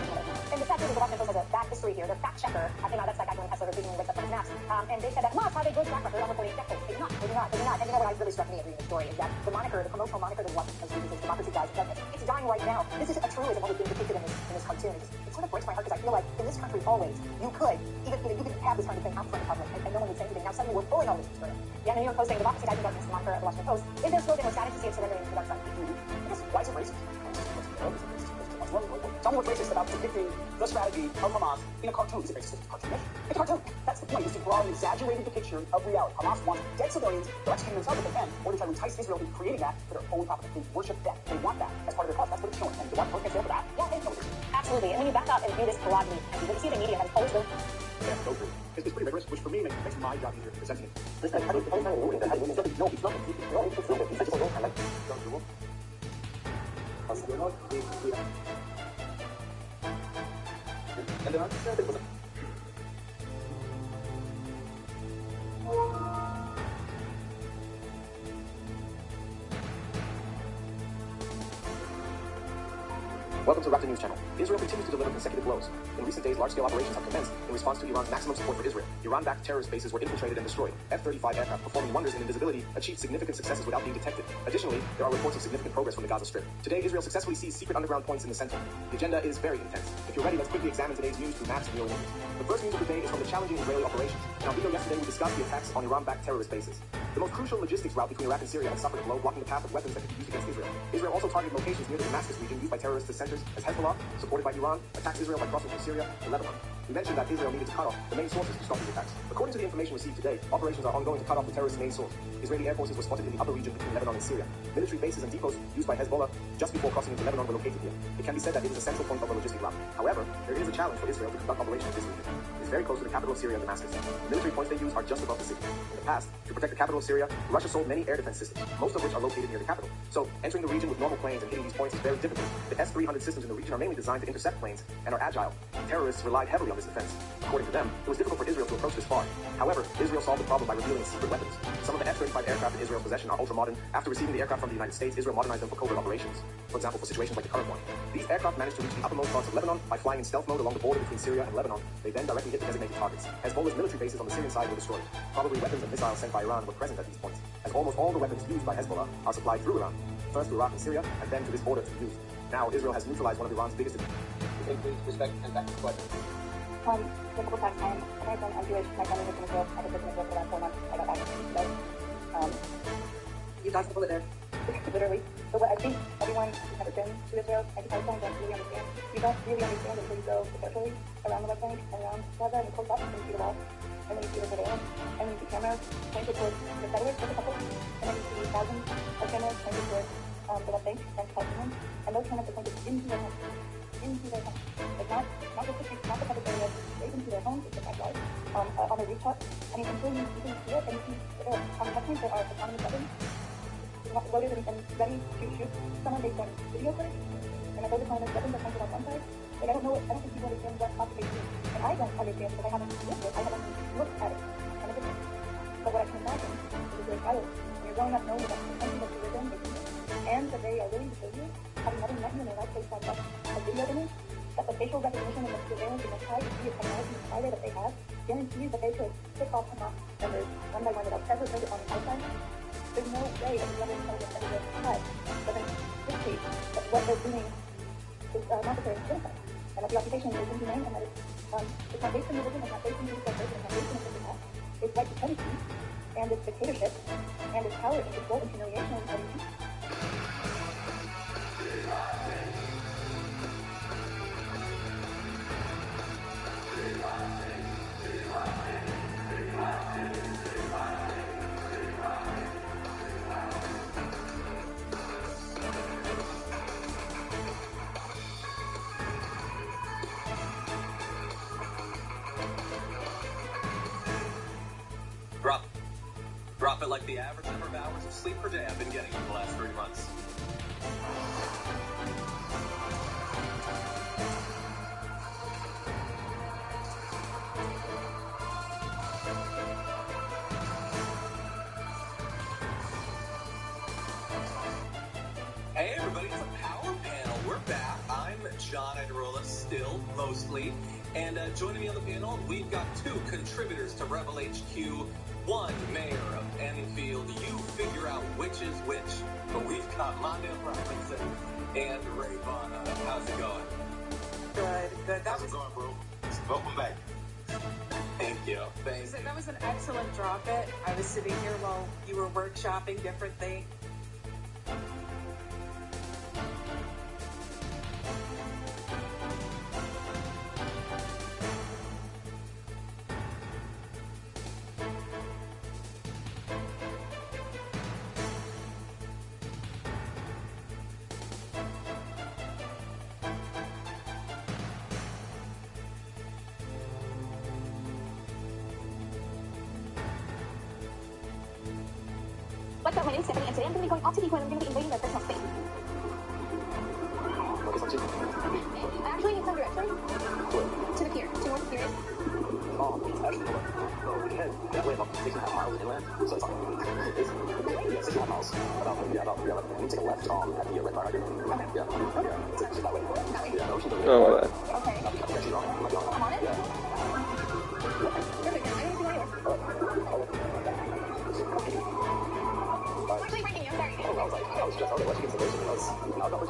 B: and the fact is, the Washington Post has a back history here. Their fact checker, I think that's that guy doing Tesla, they're being ripped up from his maps. And they said that Hamas has a good track record on reporting death tolls. They do not. And you know what really struck me in reading the story is that the moniker, the promotional moniker that the Washington Post uses, democracy dies, is that it's dying right now. This is a truism what is being depicted in this cartoon. It sort of breaks my heart because I feel like in this country always you could have this kind of thing out in front of the public and no one would say anything. Now suddenly we're pulling all this story. Yeah, and the New York Post saying democracy dies in darkness, the moniker of the Washington Post is their slogan. We're saddened to see it surrendering to the dark side.
J: Why is it racist? Tell me what's racist about depicting the strategy of Hamas in a cartoon. Is it racist? It's a cartoon. It's a cartoon. That's the point, is to draw an exaggerated depiction of reality. Hamas wants dead civilians to execute themselves if they can, or to try to entice Israel into creating that for their own profit. They worship death. They want that as part of their cause. That's what it's showing. And the Washington Post can stand for that. Yeah, they know.
B: Absolutely. And when you back up and view this broadly, and you see the media has always been
I: Yeah, go through. It's pretty rigorous, which for me makes my job easier presenting it.
J: It's like, how do you find a that has women? No, it's not. It's not. It's just a I like and then Welcome to Raptor News Channel. Israel continues to deliver consecutive blows. In recent days, large-scale operations have commenced in response to Iran's maximum support for Israel. Iran-backed terrorist bases were infiltrated and destroyed. F-35 aircraft performing wonders in invisibility achieved significant successes without being detected. Additionally, there are reports of significant progress from the Gaza Strip. Today, Israel successfully seized secret underground points in the center. The agenda is very intense. If you're ready, let's quickly examine today's news through maps and real images. The first news of the day is from the challenging Israeli operations. In our video yesterday, we discussed the attacks on Iran-backed terrorist bases. The most crucial logistics route between Iraq and Syria has suffered a blow, blocking the path of weapons that could be used against Israel. Israel also targeted locations near the Damascus region used by terrorists as centers, as Hezbollah, supported by Iran, attacks Israel by crossing from Syria to Lebanon. We mentioned that Israel needed to cut off the main sources to stop these attacks. According to the information received today, operations are ongoing to cut off the terrorists' main source. Israeli air forces were spotted in the upper region between Lebanon and Syria. Military bases and depots used by Hezbollah just before crossing into Lebanon were located here. It can be said that it is a central point of the logistic route. However, there is a challenge for Israel to conduct operations in this region. It is very close to the capital of Syria, Damascus. The military points they use are just above the city. In the past, to protect the capital of Syria, Russia sold many air defense systems, most of which are located near the capital. So, entering the region with normal planes and hitting these points is very difficult. The S-300 systems in the region are mainly designed to intercept planes and are agile. Terrorists relied heavily on this defense. According to them, it was difficult for Israel to approach this far. However, Israel solved the problem by revealing secret weapons. Some of the F-35 aircraft in Israel's possession are ultra-modern. After receiving the aircraft from the United States, Israel modernized them for covert operations. For example, for situations like the current one. These aircraft managed to reach the uppermost parts of Lebanon by flying in stealth mode along the border between Syria and Lebanon. They then directly hit the designated targets. Hezbollah's military bases on the Syrian side were destroyed. Probably weapons and missiles sent by Iran were present at these points, as almost all the weapons used by Hezbollah are supplied through Iran, first to Iraq and Syria, and then to this border to be used. Now, Israel has neutralized one of Iran's biggest... Okay, please respect and back to the question.
B: Multiple times. I'm Jewish. My family lives in Israel. I lived in Israel for about 4 months. I got back to Israel.
J: You dodged the bullet there.
B: literally. But what I think everyone who's never been to Israel and Palestine don't really understand. You don't really understand until you go carefully around the West Bank and around Gaza and you close up and you see the wall. And then you see the surveillance, and then you see cameras pointed towards the settlers, just a couple, and then you see thousands of cameras pointed towards the West Bank and Palestinians, and those cameras are pointed into their homes. Into their homes. Like not just the streets, not the public areas, straight into their homes, into their backyard, on their rooftop. I mean, until you see it, and you see on the touchpoints there are autonomous weapons loaded and ready to shoot someone based on video footage. And those autonomous weapons are pointed on one side. Like, I don't think people understand what occupation is. And I don't understand because I haven't lived it. I haven't looked at it from a distance. But what I can imagine is a great child. When you're growing up knowing that the country that you live in is you, and that they are willing to kill you, having never met you in their life based on just a video image, that the facial recognition and the surveillance and the try to see a technology insider that they have guarantees that they could pick off Hamas members one by one without ever heard it on the outside. There's no way that the level of intelligence that is had doesn't dictate that what they're doing is necessary and genocide. And that the occupation is inhumane and that it's not based on religion, it's not based on Jewish celebration, it's not based on anything else. It's white supremacy and it's dictatorship and it's power and control and humiliation and abuse.
K: Drop it like the average number of hours of sleep per day I've been getting for the last 3 months. Hey everybody, it's a power panel. We're back. I'm John Iderola, still, mostly. And joining me on the panel, we've got 2 contributors to Rebel HQ. 1 mayor of Enfield. You figure out which is which. But we've got Mondale Robinson and Ray Vaughn. How's it going?
L: Good.
K: How's it going, bro? Welcome back. Thank you.
L: That was an excellent drop it. I was sitting here while you were workshopping different things.
B: What's up, my name's Stephanie, and today I'm going to be going off to the and I'm going to be invading their personal space. Actually, it's under it. To the pier. To where the pier is.
J: Oh, it's actually that way about 6.5 miles inland. So it's like, 6.5 miles. About, we take a left at the red bar right here. Okay. Yeah. It's that way. Yeah, the ocean.
A: Oh, my bad.
B: Okay.
J: I think actually wrong. I'm
B: on it?
J: Yeah.
B: Perfect. I didn't see where you were. Actually breaking you, I'm sorry.
J: I was just, let's get some motion. I was not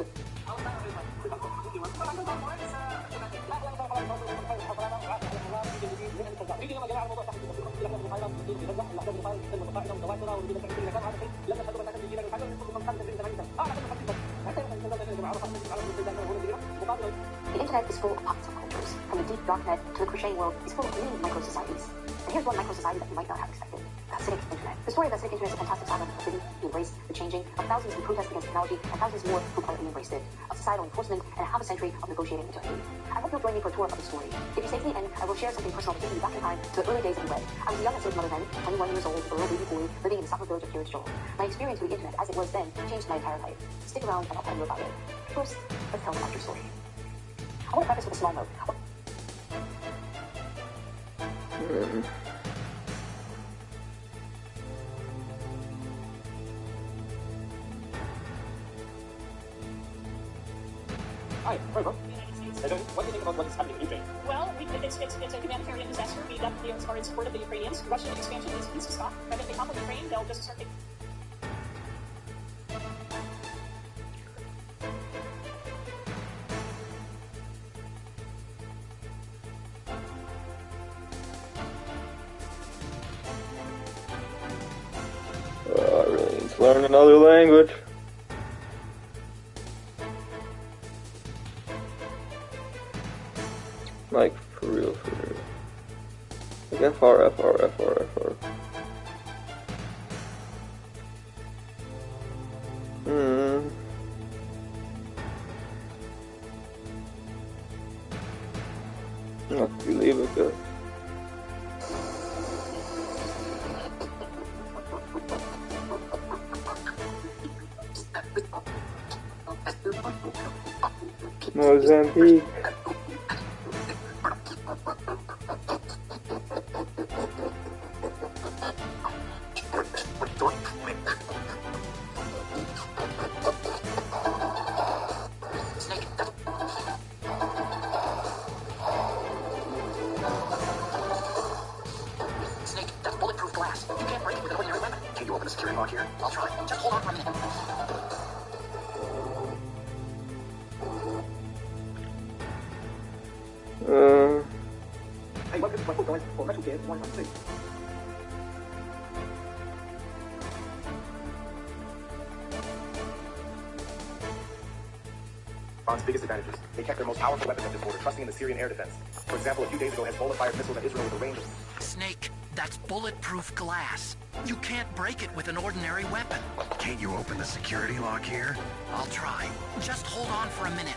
C: The internet is full of pockets of cultures. From the deep dark net to the crocheting world is full of many micro-societies. And here's one micro-society that you might not have expected. The Hasidic internet. The story of the Hasidic internet is a fantastic saga of the forbidden, the embraced, the changing, of thousands who protest against technology, and thousands more who quietly embraced it, of societal enforcement, and a half a century of negotiating into hate. I hope you'll join me for a tour of the story. If you stay to the end, I will share something personal to take you back in time to the early days of the web. I was a young Hasidic mother then, 21 years old, a little baby boy, living in the South village of Kiryat Joel. My experience with the internet, as it was then, changed my entire life. Stick around and I'll tell you about it. First, let's tell about your story. I want to preface with a small note.
D: Hi, Rover. What do you think about what is happening in Ukraine?
B: Well, it's a humanitarian disaster. We definitely are in support of the Ukrainians. Russian expansion needs to stop. And if they topple Ukraine, they'll just start taking...
A: I really need to learn another language. Like FR, FR, FR, FR. I believe it good. Mozambique.
C: Snake, that's bulletproof glass. You can't break it with an ordinary weapon. Can you open the security lock here? I'll try. Just hold on for a minute.
D: Hey, welcome to my book, guys, for Metal Gear 196. Iran's biggest advantages. They kept their most powerful weapons at this border, trusting in the Syrian air defense. For example, a few days ago, Hezbollah fired missiles at Israel with a range of...
G: Snake, that's bulletproof glass. You can't break it with an ordinary weapon.
F: Can't you open the security lock here?
G: I'll try. Just hold on for a minute.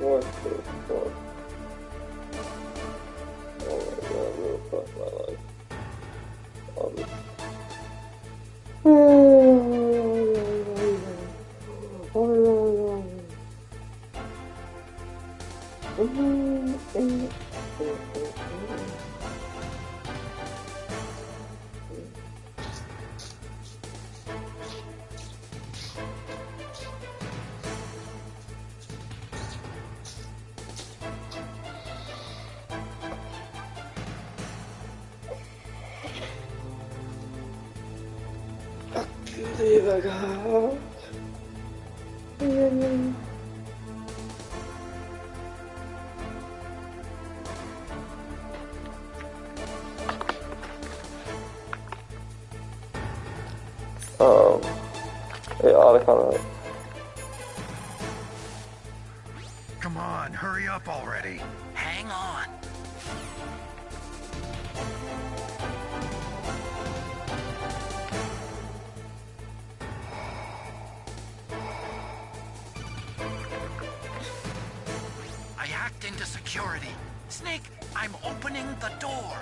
A: What the fuck? Oh my god, really fucked my life. All this. Believe I got. Yeah, Otacon.
F: Come on, hurry up already.
G: Hang on. I hacked into security. Snake, I'm opening the door.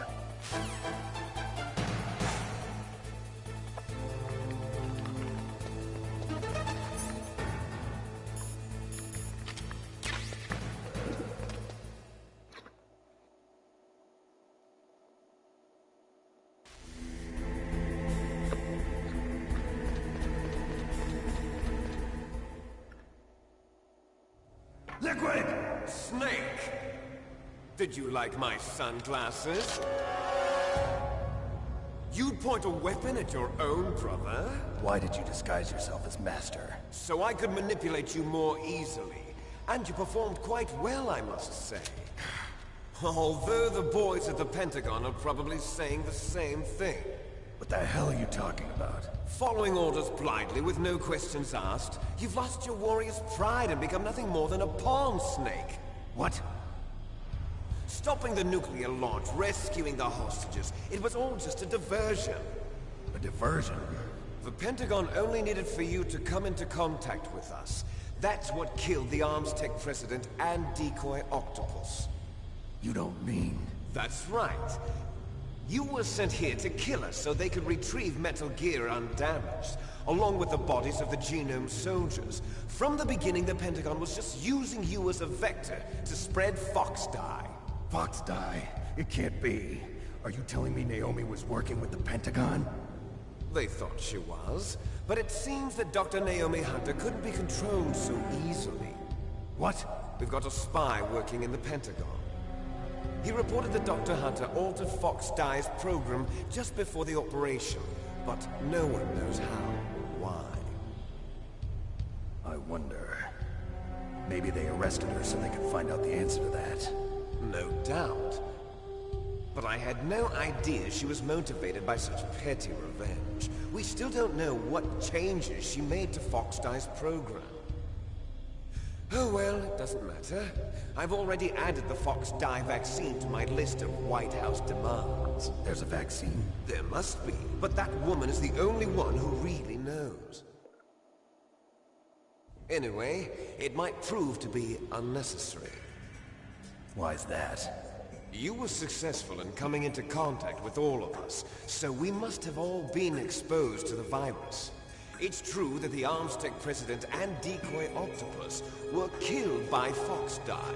H: Liquid! Snake! Did you like my sunglasses? You'd point a weapon at your own brother?
F: Why did you disguise yourself as Master?
H: So I could manipulate you more easily. And you performed quite well, I must say. Although the boys at the Pentagon are probably saying the same thing.
F: What the hell are you talking about?
H: Following orders blindly with no questions asked, you've lost your warrior's pride and become nothing more than a pawn, Snake.
F: What?
H: Stopping the nuclear launch, rescuing the hostages, it was all just a diversion.
F: A diversion?
H: The Pentagon only needed for you to come into contact with us. That's what killed the Arms Tech president and decoy octopus.
F: You don't mean...
H: That's right. You were sent here to kill us so they could retrieve Metal Gear undamaged, along with the bodies of the Genome soldiers. From the beginning, the Pentagon was just using you as a vector to spread Fox dye.
F: Fox dye? It can't be. Are you telling me Naomi was working with the Pentagon?
H: They thought she was, but it seems that Dr. Naomi Hunter couldn't be controlled so easily.
F: What?
H: We've got a spy working in the Pentagon. He reported that Dr. Hunter altered Fox Dye's program just before the operation, but no one knows how or why.
F: I wonder... Maybe they arrested her so they could find out the answer to that.
H: No doubt. But I had no idea she was motivated by such petty revenge. We still don't know what changes she made to Fox Dye's program. Oh well, it doesn't matter. I've already added the Fox Dye vaccine to my list of White House demands.
F: There's a vaccine?
H: There must be, but that woman is the only one who really knows. Anyway, it might prove to be unnecessary.
F: Why's that?
H: You were successful in coming into contact with all of us, so we must have all been exposed to the virus. It's true that the Arms Tech president and decoy octopus were killed by Fox Dye,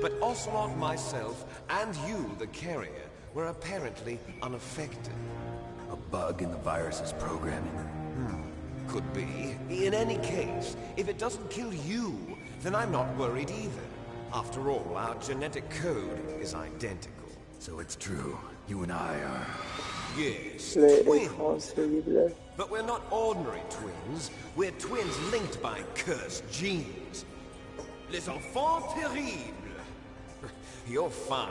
H: but Ocelot, myself, and you, the carrier, were apparently unaffected.
F: A bug in the virus's programming?
H: Could be. In any case, if it doesn't kill you, then I'm not worried either. After all, our genetic code is identical.
F: So it's true. You and I are...
H: Yes,
A: Les
H: twins.
A: cibles.
H: But we're not ordinary twins. We're twins linked by cursed genes. Les enfants terribles. You're fine.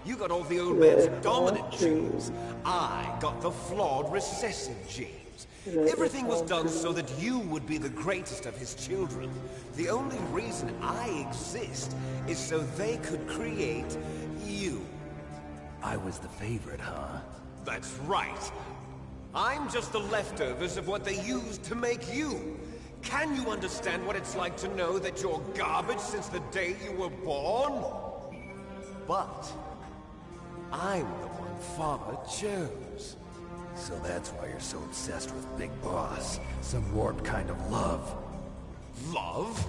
H: You got all the old man's dominant genes. I got the flawed recessive genes. Everything was done so that you would be the greatest of his children. The only reason I exist is so they could create you.
F: I was the favorite, huh?
H: That's right. I'm just the leftovers of what they used to make you. Can you understand what it's like to know that you're garbage since the day you were born? But I'm the one Father chose.
F: So that's why you're so obsessed with Big Boss. Some warped kind of love.
H: Love?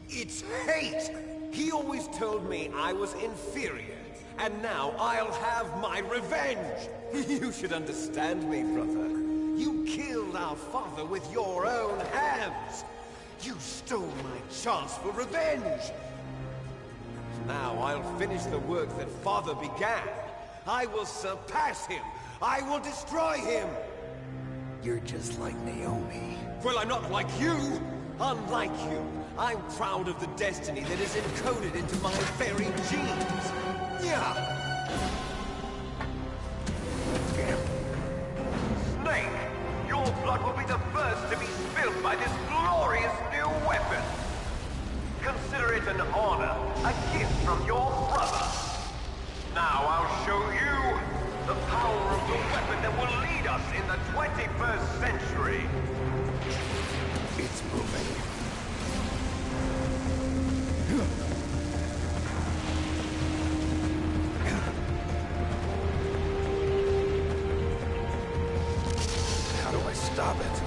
H: It's hate! He always told me I was inferior, and now I'll have my revenge! You should understand me, brother. You killed our father with your own hands! You stole my chance for revenge! Now I'll finish the work that father began. I will surpass him! I will destroy him!
F: You're just like Naomi.
H: Well, I'm not like you! Unlike you, I'm proud of the destiny that is encoded into my very genes! Yeah!
M: Snake, your blood will be the first to be spilled by this glorious new weapon! Consider it an honor, a gift from your brother! Now I'll show you the power of the weapon that will lead us in the 21st century!
F: It's moving. How do I stop it?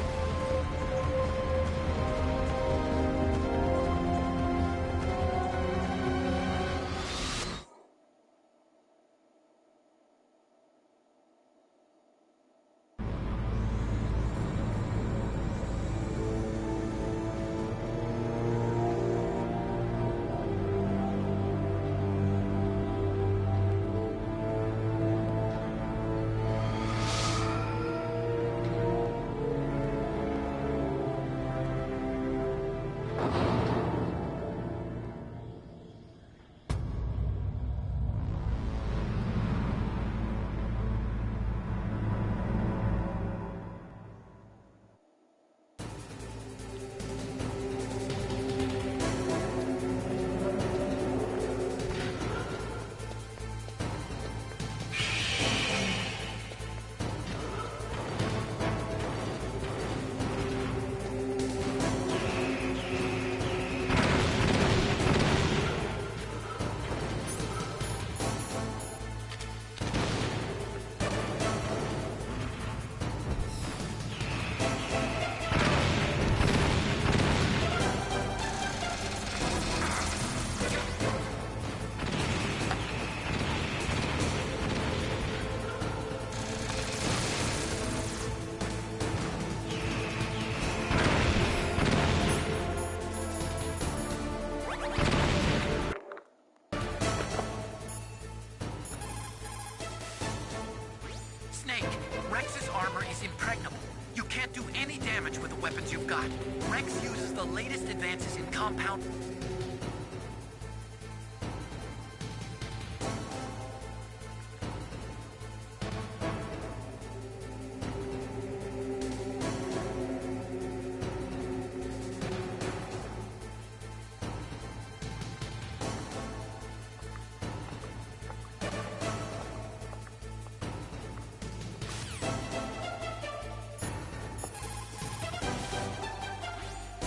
N: Rex's armor is impregnable. You can't do any damage with the weapons you've got. Rex uses the latest advances in compound...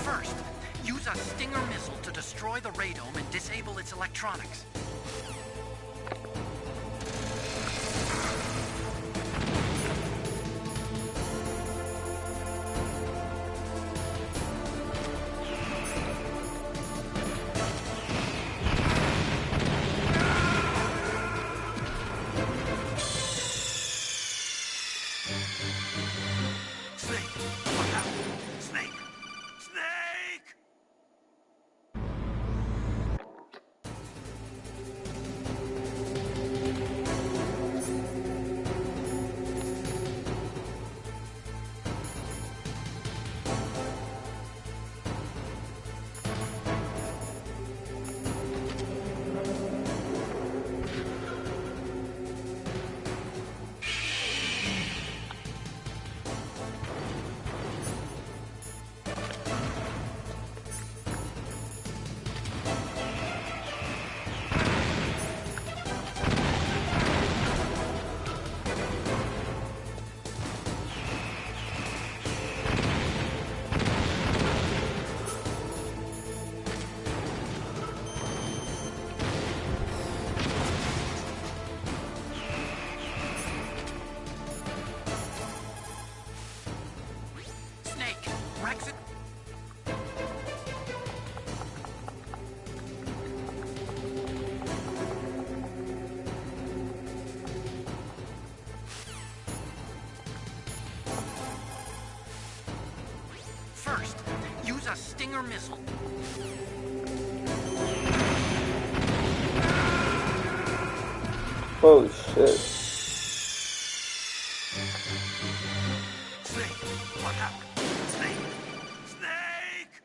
N: First, use a Stinger missile to destroy the radome and disable its electronics. a Stinger missile.
A: Holy shit.
G: Snake, what happened? Snake! Snake!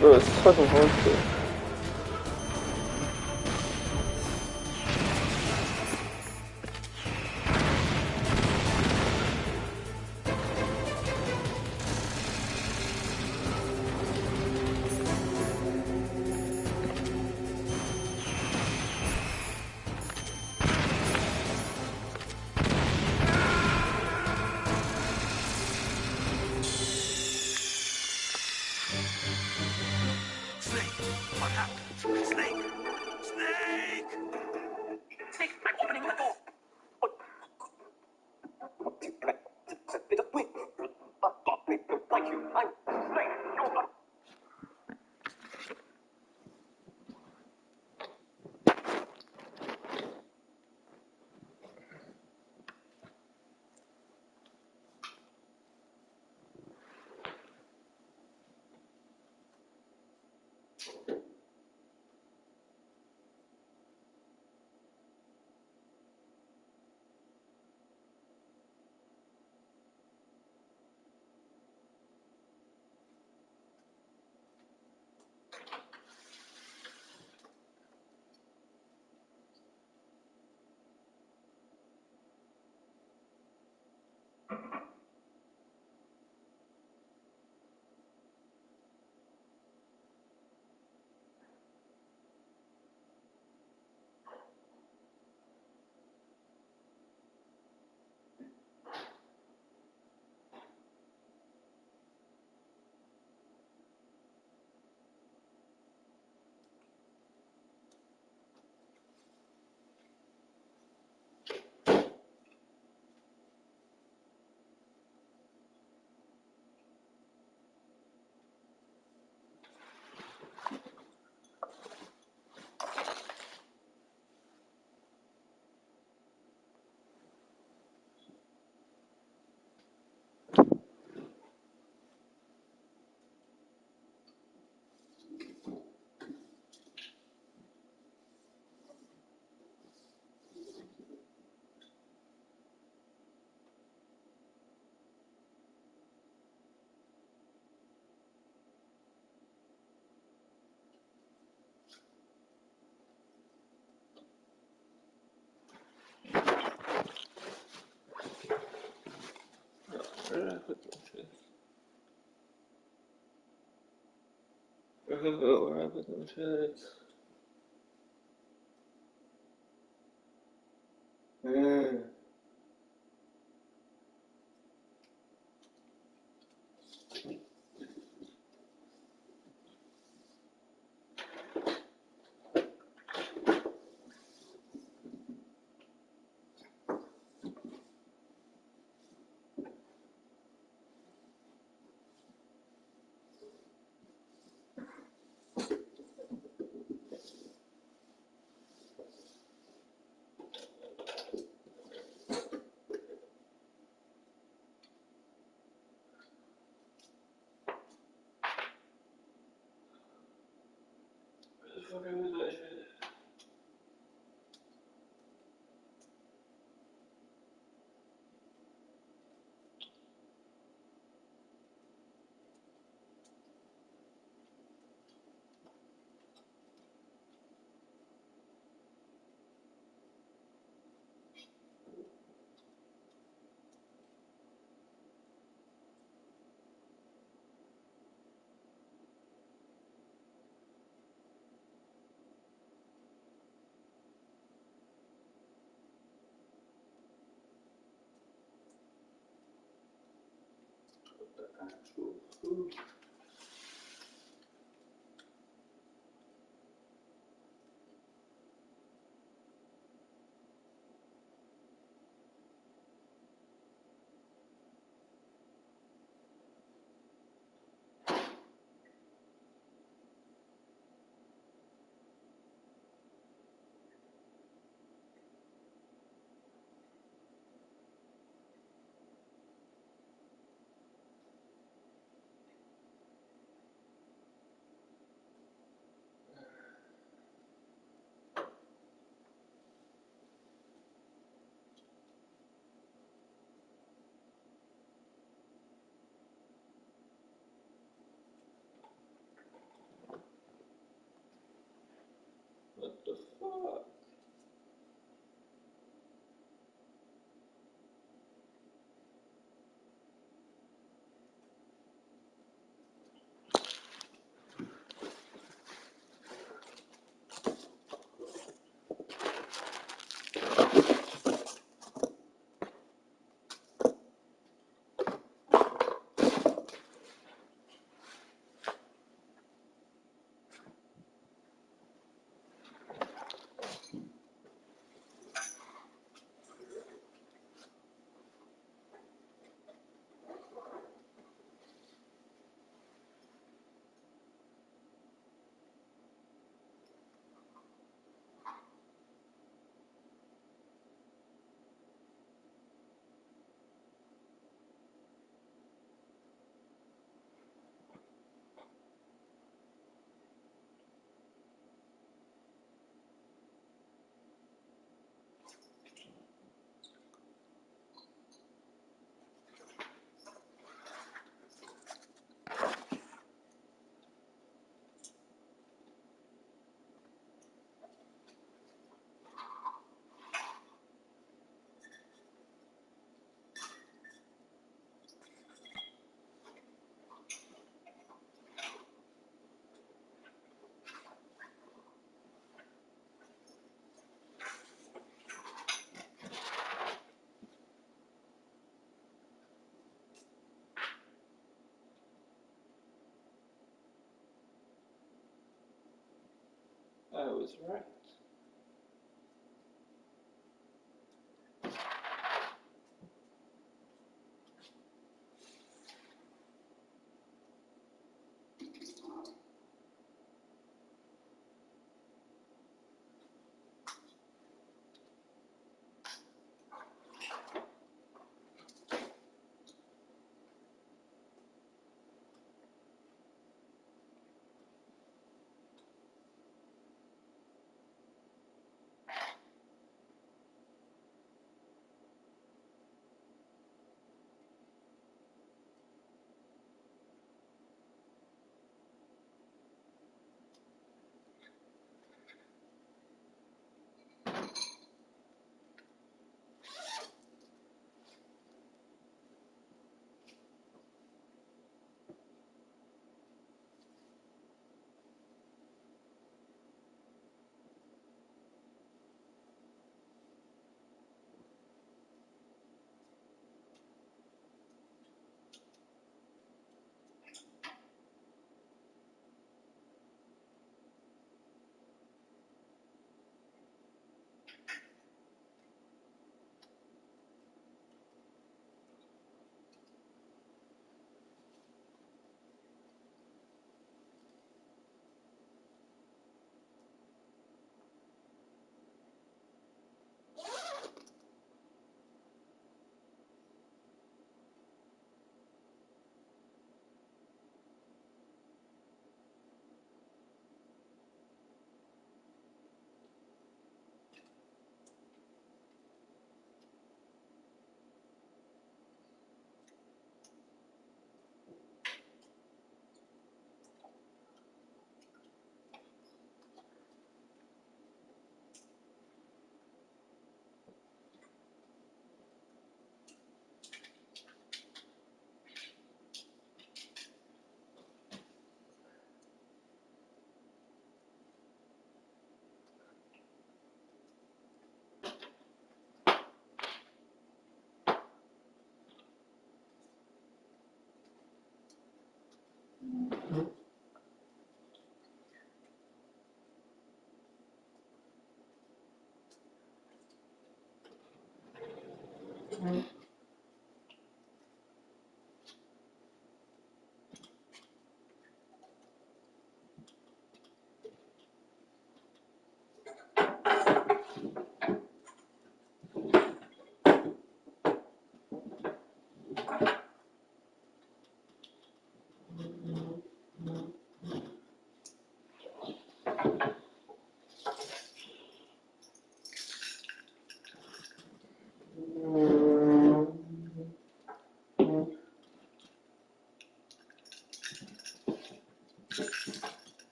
A: Bro, it's fucking horseshit.
G: What happened? Snake! Snake!
D: Snake, I'm opening the door. Thank you. I'm Snake.
A: Where did I put them shit? Where did I put them shit? Where the fuck I put that shit? actual food. What the fuck? I was right.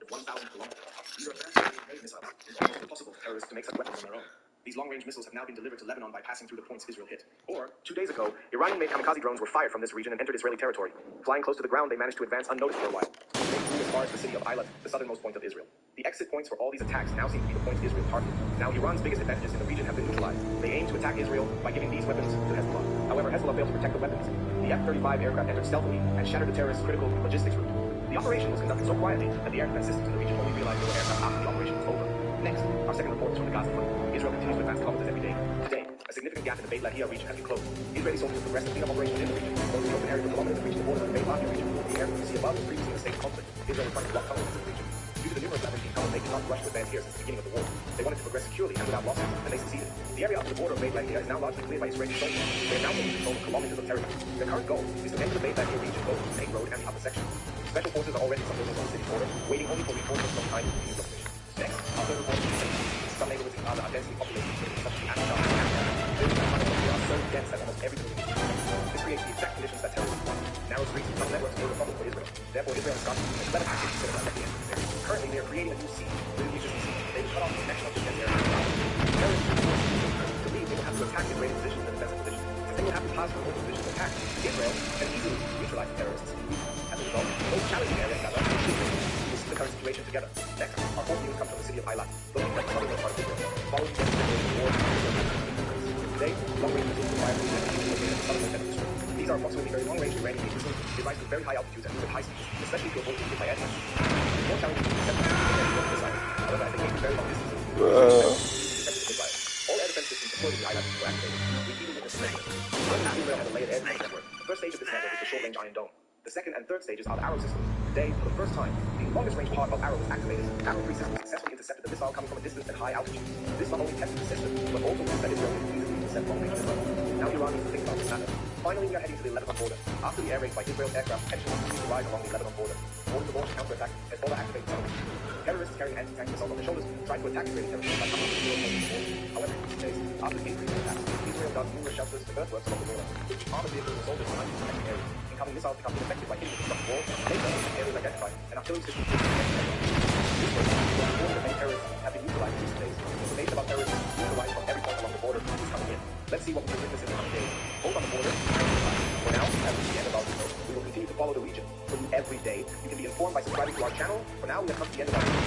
I: 1,000 kilometers. These are advanced made missiles. It's almost impossible for terrorists to make such weapons on their own. These long-range missiles have now been delivered to Lebanon by passing through the points Israel hit. Or, 2 days ago, Iranian-made kamikaze drones were fired from this region and entered Israeli territory. Flying close to the ground, they managed to advance unnoticed for a while. They flew as far as the city of Eilat, the southernmost point of Israel. The exit points for all these attacks now seem to be the points Israel targeted. Now, Iran's biggest advantages in the region have been neutralized. They aim to attack Israel by giving these weapons to Hezbollah. However, Hezbollah failed to protect the weapons. The F-35 aircraft entered stealthily and shattered the terrorists' critical logistics route. The operation was conducted so quietly that the air defense systems in the region only realized they were aircraft after the operation was over. Next, our second report is from the Gaza front. Israel continues to advance kilometers every day. Today, a significant gap in the Beit Lahia region has been closed. Israeli soldiers progressed the cleanup operation in the region, closing the open area for kilometers to reach the border of the Beit Lahia region. The area you see above was previously a state of conflict. Israel was trying to block tunnels into the region. Due to the numerous labyrinthine tunnels, they did not rush to advance here since the beginning of the war. They wanted to progress securely and without losses, and they succeeded. The area up to the border of Beit Lahia is now largely cleared by Israeli soldiers. They have now taken control of kilometers of territory. Their current goal is to enter the Beit Lahia region both the main road and the upper section. Special forces are already submerged on the city border, waiting only for reinforcements from time to continue the operation. Next, our third report is some neighborhoods in Gaza are densely populated, such as the Ashkelon and Ashkelon. Buildings and infrastructure are so dense that almost everything is destroyed. This creates the exact conditions that terrorists want. Narrow streets and tunnel networks are a problem for Israel. Therefore, Israel has started to let actions to direct the entrance there. Currently, they are creating a new siege. Within the existing siege, they will cut off the connection of the area and terrorists believe they will have to attack Israeli positions and defensive positions, and they will have to pass through those positions to attack. Israel can easily neutralize the terrorists. As a result, the most challenging area in Gaza is Israel. We will see the current situation together. Next, our fourth news comes from the city of Eilat, located at the southernmost part of Israel. Following the declaration of war, today, long-range missiles fire from the located at the southernmost end of Israel. These are approximately very long-range Iranian missiles designed to very high altitudes and move at high speeds, especially to avoid being hit by enemies.
D: more challenging to intercept the missile. However, as they came to very long distances, all air defense systems deployed in the island were activated, repeating in the scenario. The had a layered air defense network. The first stage of this network is the short-range Iron Dome. The second and third stages are the Arrow systems. Today, for the first time, the longest-range part of Arrow was activated. Arrow 3 system successfully intercepted the missile coming from a distance at high altitude. This not only tested the system, but also proved that Israel can easily intercept long-range missiles. Now Iran needs to think about this matter. Finally, we are heading to the Lebanon border. After the air raids by Israel's aircraft, tensions continue to rise along the Lebanon border. In order to launch a counterattack, Hezbollah activated tunnels. Terrorists carrying anti-tank missiles on their shoulders tried to attack Israeli territory by coming to Israel's border. However, in these days, after the increase in attacks, Israel dug numerous shelters and earthworks along the border, which armored vehicles and soldiers behind the protected areas. Incoming missiles become ineffective by hitting the constructed wall. Later, areas identified, and artillery systems this way, the main terrorists have been neutralized in recent days. Information about terrorists neutralized from every point along the border is coming in. Let's see what we can witness in the coming days, both on the border and inside. For now, as we the end of our video, we will continue to follow the region for you every day. You can be informed by subscribing to our channel. For now, we have come to the end of our video.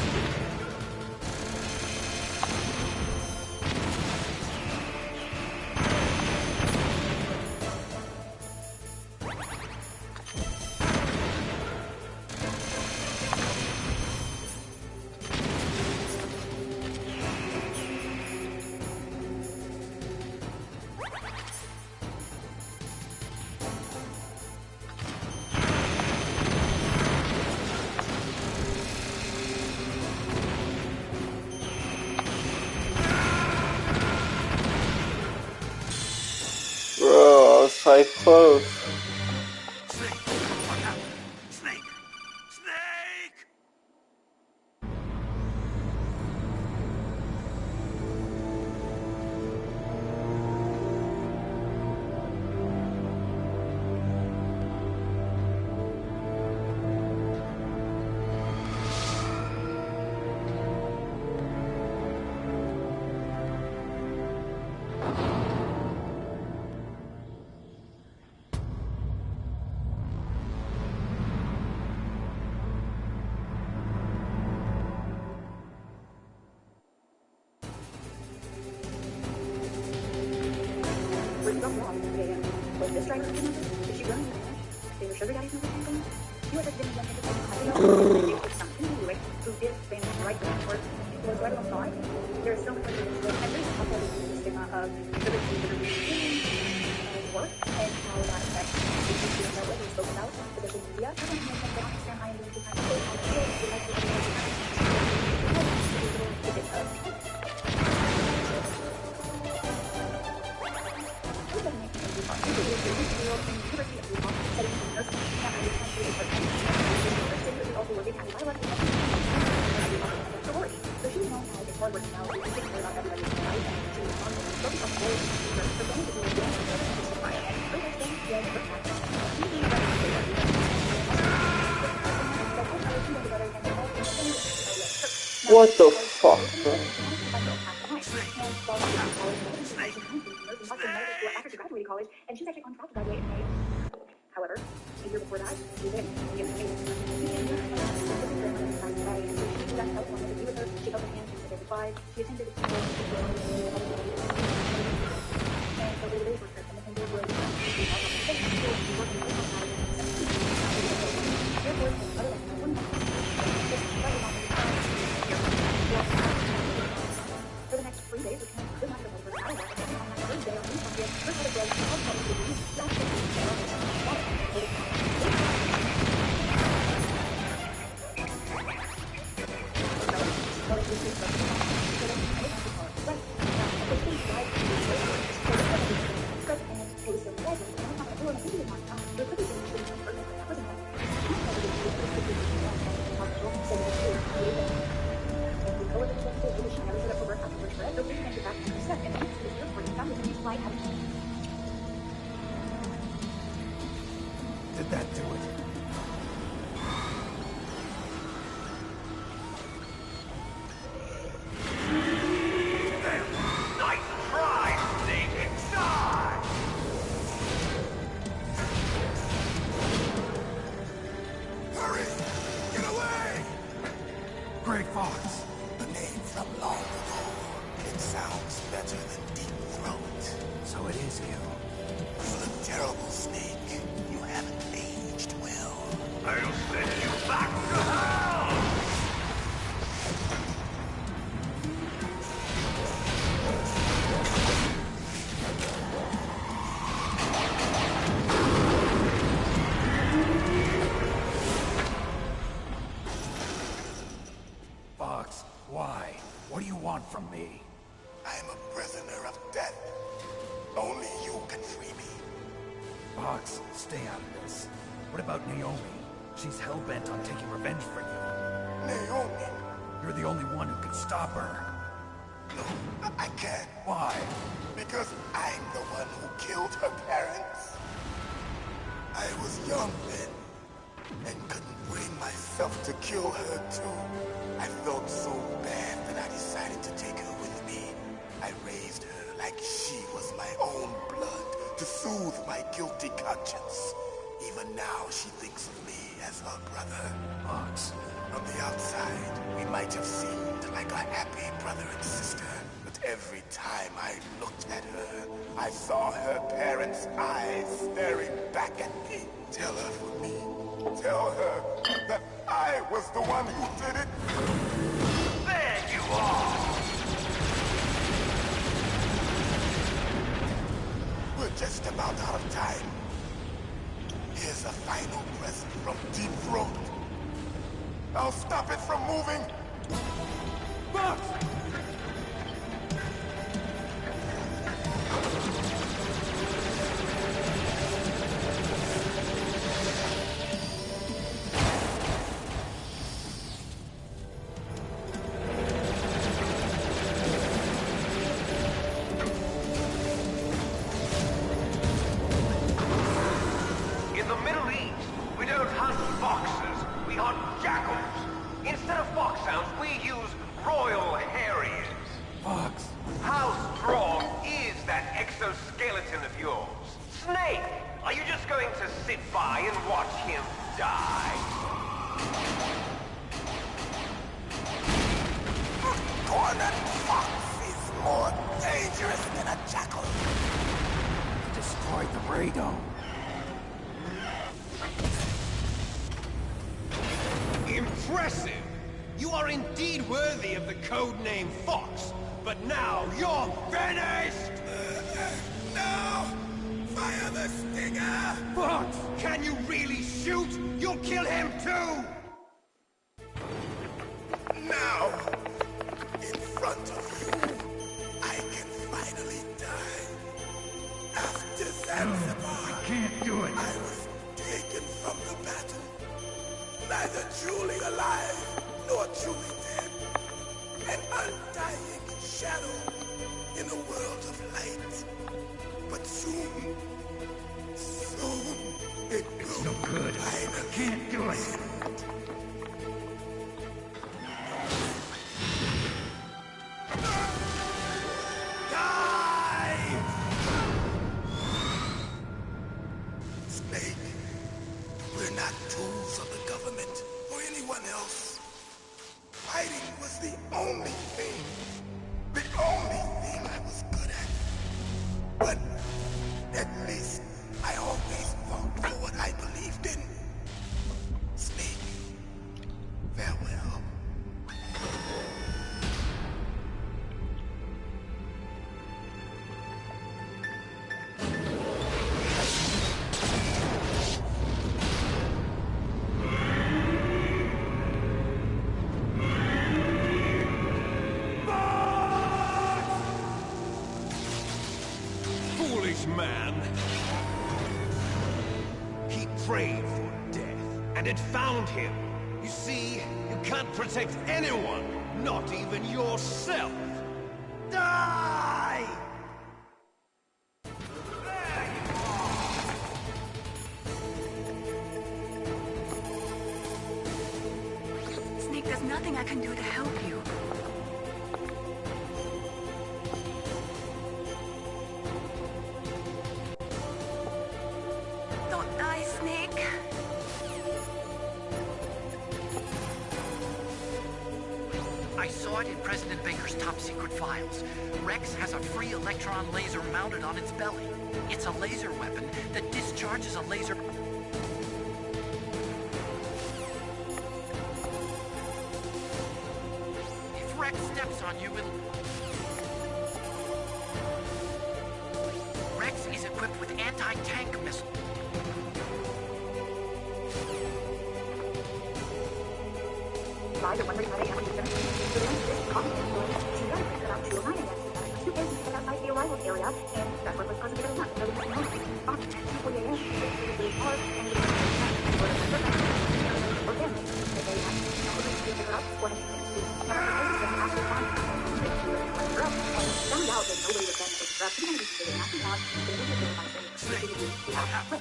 A: So close. What the fuck, bro?
B: After graduating college, and she's actually on track to graduate in May. However, a year before that, she didn't get paid. She left California to be with her. She held her hand since the age of 5. She attended and so the days were spent in the Hindu world. For the next 3 days, we can could not go over the hour. On that third day, on June 20th, her father was
G: Did that do it?
O: Grey Fox. The name from long ago. It sounds better than Deep Throat. So it is you. You look terrible, Snake. You haven't aged well.
M: I'll send you back to hell!
O: want from me? I'm a prisoner of death. Only you can free me.
P: Fox, stay out of this. What about Naomi? She's hell-bent on taking revenge for you.
O: Naomi?
P: You're the only one who can stop her.
O: No, I can't.
P: Why?
O: Because I'm the one who killed her parents. I was young then, and couldn't bring myself to kill her too. I felt so bad that I decided to take her with me. I raised her like she was my own blood, to soothe my guilty conscience. Even now, she thinks of me as her brother.
P: Fox.
O: On the outside, we might have seemed like a happy brother and sister, but every time I looked at her, I saw her parents' eyes staring back at me. Tell her for me. Tell her that I was the one who did it.
M: There you are!
O: We're just about out of time. Here's a final present from Deep Throat. I'll stop it from moving. Fox!
M: In the Middle East, we don't hunt foxes, we hunt jackals. Instead of foxhounds, we use royal harriers.
P: Fox.
M: How strong is that exoskeleton of yours? Snake, are you just going to sit by and watch him die?
O: Cornered fox is more dangerous than a jackal.
P: Destroyed the radome.
Q: Impressive! You are indeed worthy of the codename Fox, but now you're finished!
O: No! Fire the stinger!
Q: Fox! Can you really shoot? You'll kill him too!
O: Now, in front of you, I can finally die. After Zanzibar,
P: I can't do it.
O: I was taken from the battle. Neither truly alive, nor truly dead. An undying shadow in a world of light. But soon, it will
P: No good. I can't do it.
O: Snake, we're not tools of the government or anyone else. Fighting was the only thing I was good at. But at least I always fought for what I believed in. Snake, farewell.
Q: Foolish man! He prayed for death, and it found him. You see, you can't protect anyone, not even yourself. Die!
E: Snake, there's nothing I can do to help you. Don't die, Snake.
N: I saw it in President Baker's top-secret files. Rex has a free electron laser mounted on its belly. It's a laser weapon that discharges a laser... If Rex steps on you, it'll... Rex is equipped with anti-tank missiles.
B: Live at 1:35 a.m. Eastern. The event is cost influence. about 2:09 a.m. Two kids stepped outside the arrivals area, and that's what was causing the alarm. So the next moment, at 2:40 a.m., they the car and the for family. They had to pick her up for him. Found out that nobody was going to pick her up. She was going to be out.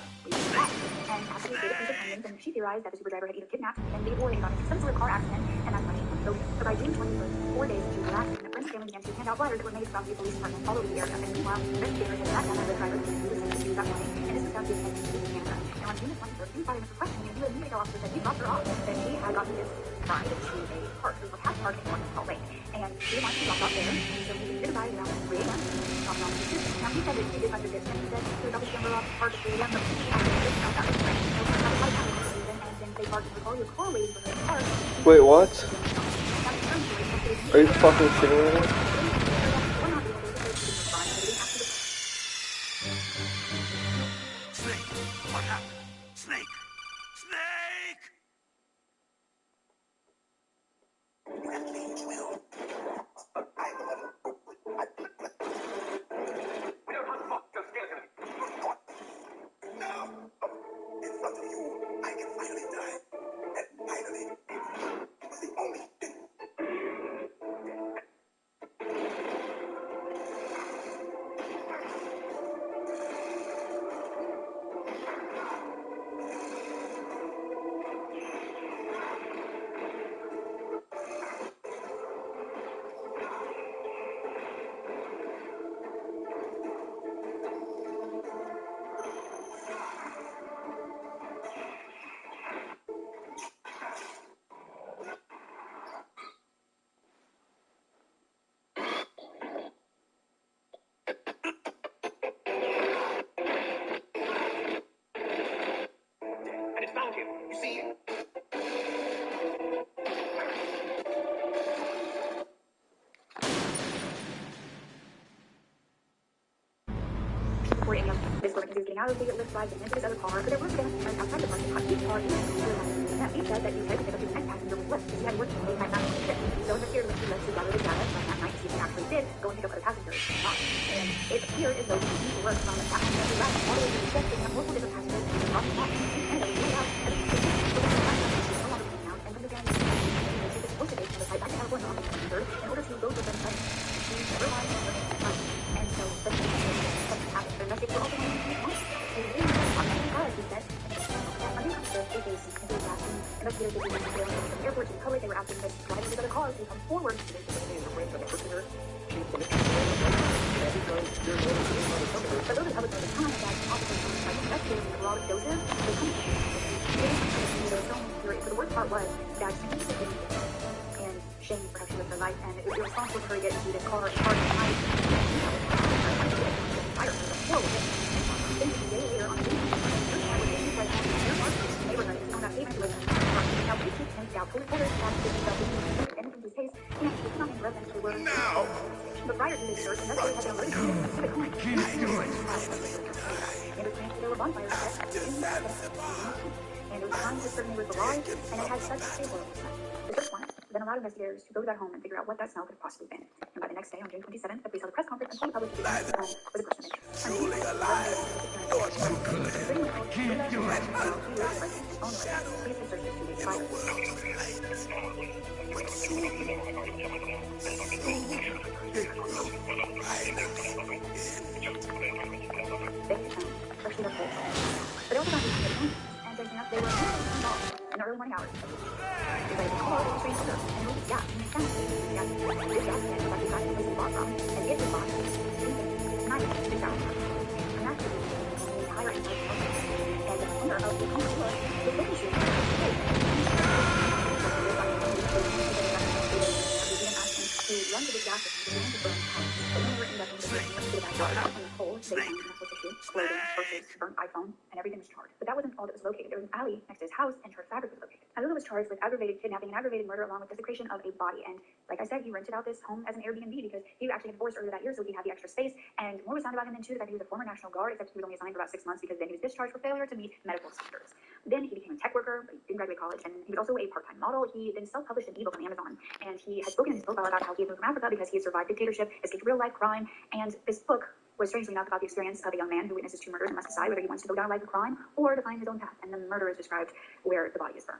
B: And after they did a piece of findings, and she theorized that the super driver had either kidnapped and or they got into some sort of car accident, and that's why she went. So by June 21st, 4 days into the accident, the friends and family began to hand out flyers that were made from the police department all over the area. And meanwhile, investigators had tracked down the driver who was accused that morning, and this was found to be in Canada. Now on June 23rd, two firemen were questioning, and U.S. Omegle officer said he dropped her off, that she had gotten this ride to a park, to a half park in North Salt Lake, and she wanted to drop off there, and so he was here by around 3 a.m. Now he said that he did under this, and he said he was obviously younger off the park at 3 a.m., but he actually found out that was right. So that was like having a reason, and then they parked and call your car waiting for the park.
A: Wait, what? Are you fucking kidding me?
G: Snake! What happened? Snake! Snake!
O: In front of you, I can finally die. And finally, it's the only thing.
D: And it's found him. You see?
B: This woman is getting out of the lift ride and into his other car, but there were demonstrators outside the park to cut his car into the he said that he tried to pick up his next passenger with Lyft, he had worked late night on the shift. So in the fear Lyft to gather the data from that night, he actually did go and pick up other passengers. And it appeared as though he used to work from the captain of the ride all the way to the shift, and multiple different passengers and dropped them off. And it was really out at the shift. So the passengers no longer coming out, and then began to take this posted on the side back to California on the 23rd in order to go to the site. He never lied and so the investigators were also wanting to make money. He said, investigators did from the airport to the public. They were asking the drivers of other cars to come forward. But those are public at the time that officers investigators were all doses. So the worst part was that and Shane, perhaps she was her life, and it was responsible for her to get into the car at the night. Fire was horrible. Then a day later on the neighborhood is known as Haven to now, police chief points out, police orders that anything to his case, he actually not in reference to word. No! But prior to this search, investigators had been alerted to the specific home. And it claims there were bonfires set and it was time to certain neighbors alive, and it had such a horrible smell. The search warrant then allowed investigators to go to that home and figure out what that smell could have possibly been. And by the next day, on June 27th, the police held a press conference and fully published the home was a person of interest. Truly alive. Oh, I'm so good. Can't do it. Please research this 2 days prior. But also got these and taking up they were involved in the early morning hours. They called the train order and moved gas in the town. This gas can be back to the place we bought from, and it was bought in 2000. And that's the entire and the owner of the company was the location to run to the gas station to burn house. But when they were in the backyard on the pole, they found medical tissue, clothing, purses, burnt iPhone, and everything was charred. But that wasn't all that was located. There was an alley next to his house, and charred fabric was located. Alula was charged with aggravated
R: aggravated kidnapping and aggravated murder along with desecration of a body. And like I said, he rented out this home as an Airbnb because he actually had divorced earlier that year, so he had the extra space. And more was found about him then too, that he was a former National Guard, except he was only assigned for about 6 months because then he was discharged for failure to meet medical standards. Then he became a tech worker, but he didn't graduate college, and he was also a part-time model. He then self-published an ebook on Amazon, and he has spoken in his profile about how he had moved from Africa because he had survived dictatorship, escaped real-life crime, and this book was strangely enough about the experience of a young man who witnesses 2 murders and must decide whether he wants to go down a life of crime or to find his own path. And the murder is described where the body is burned.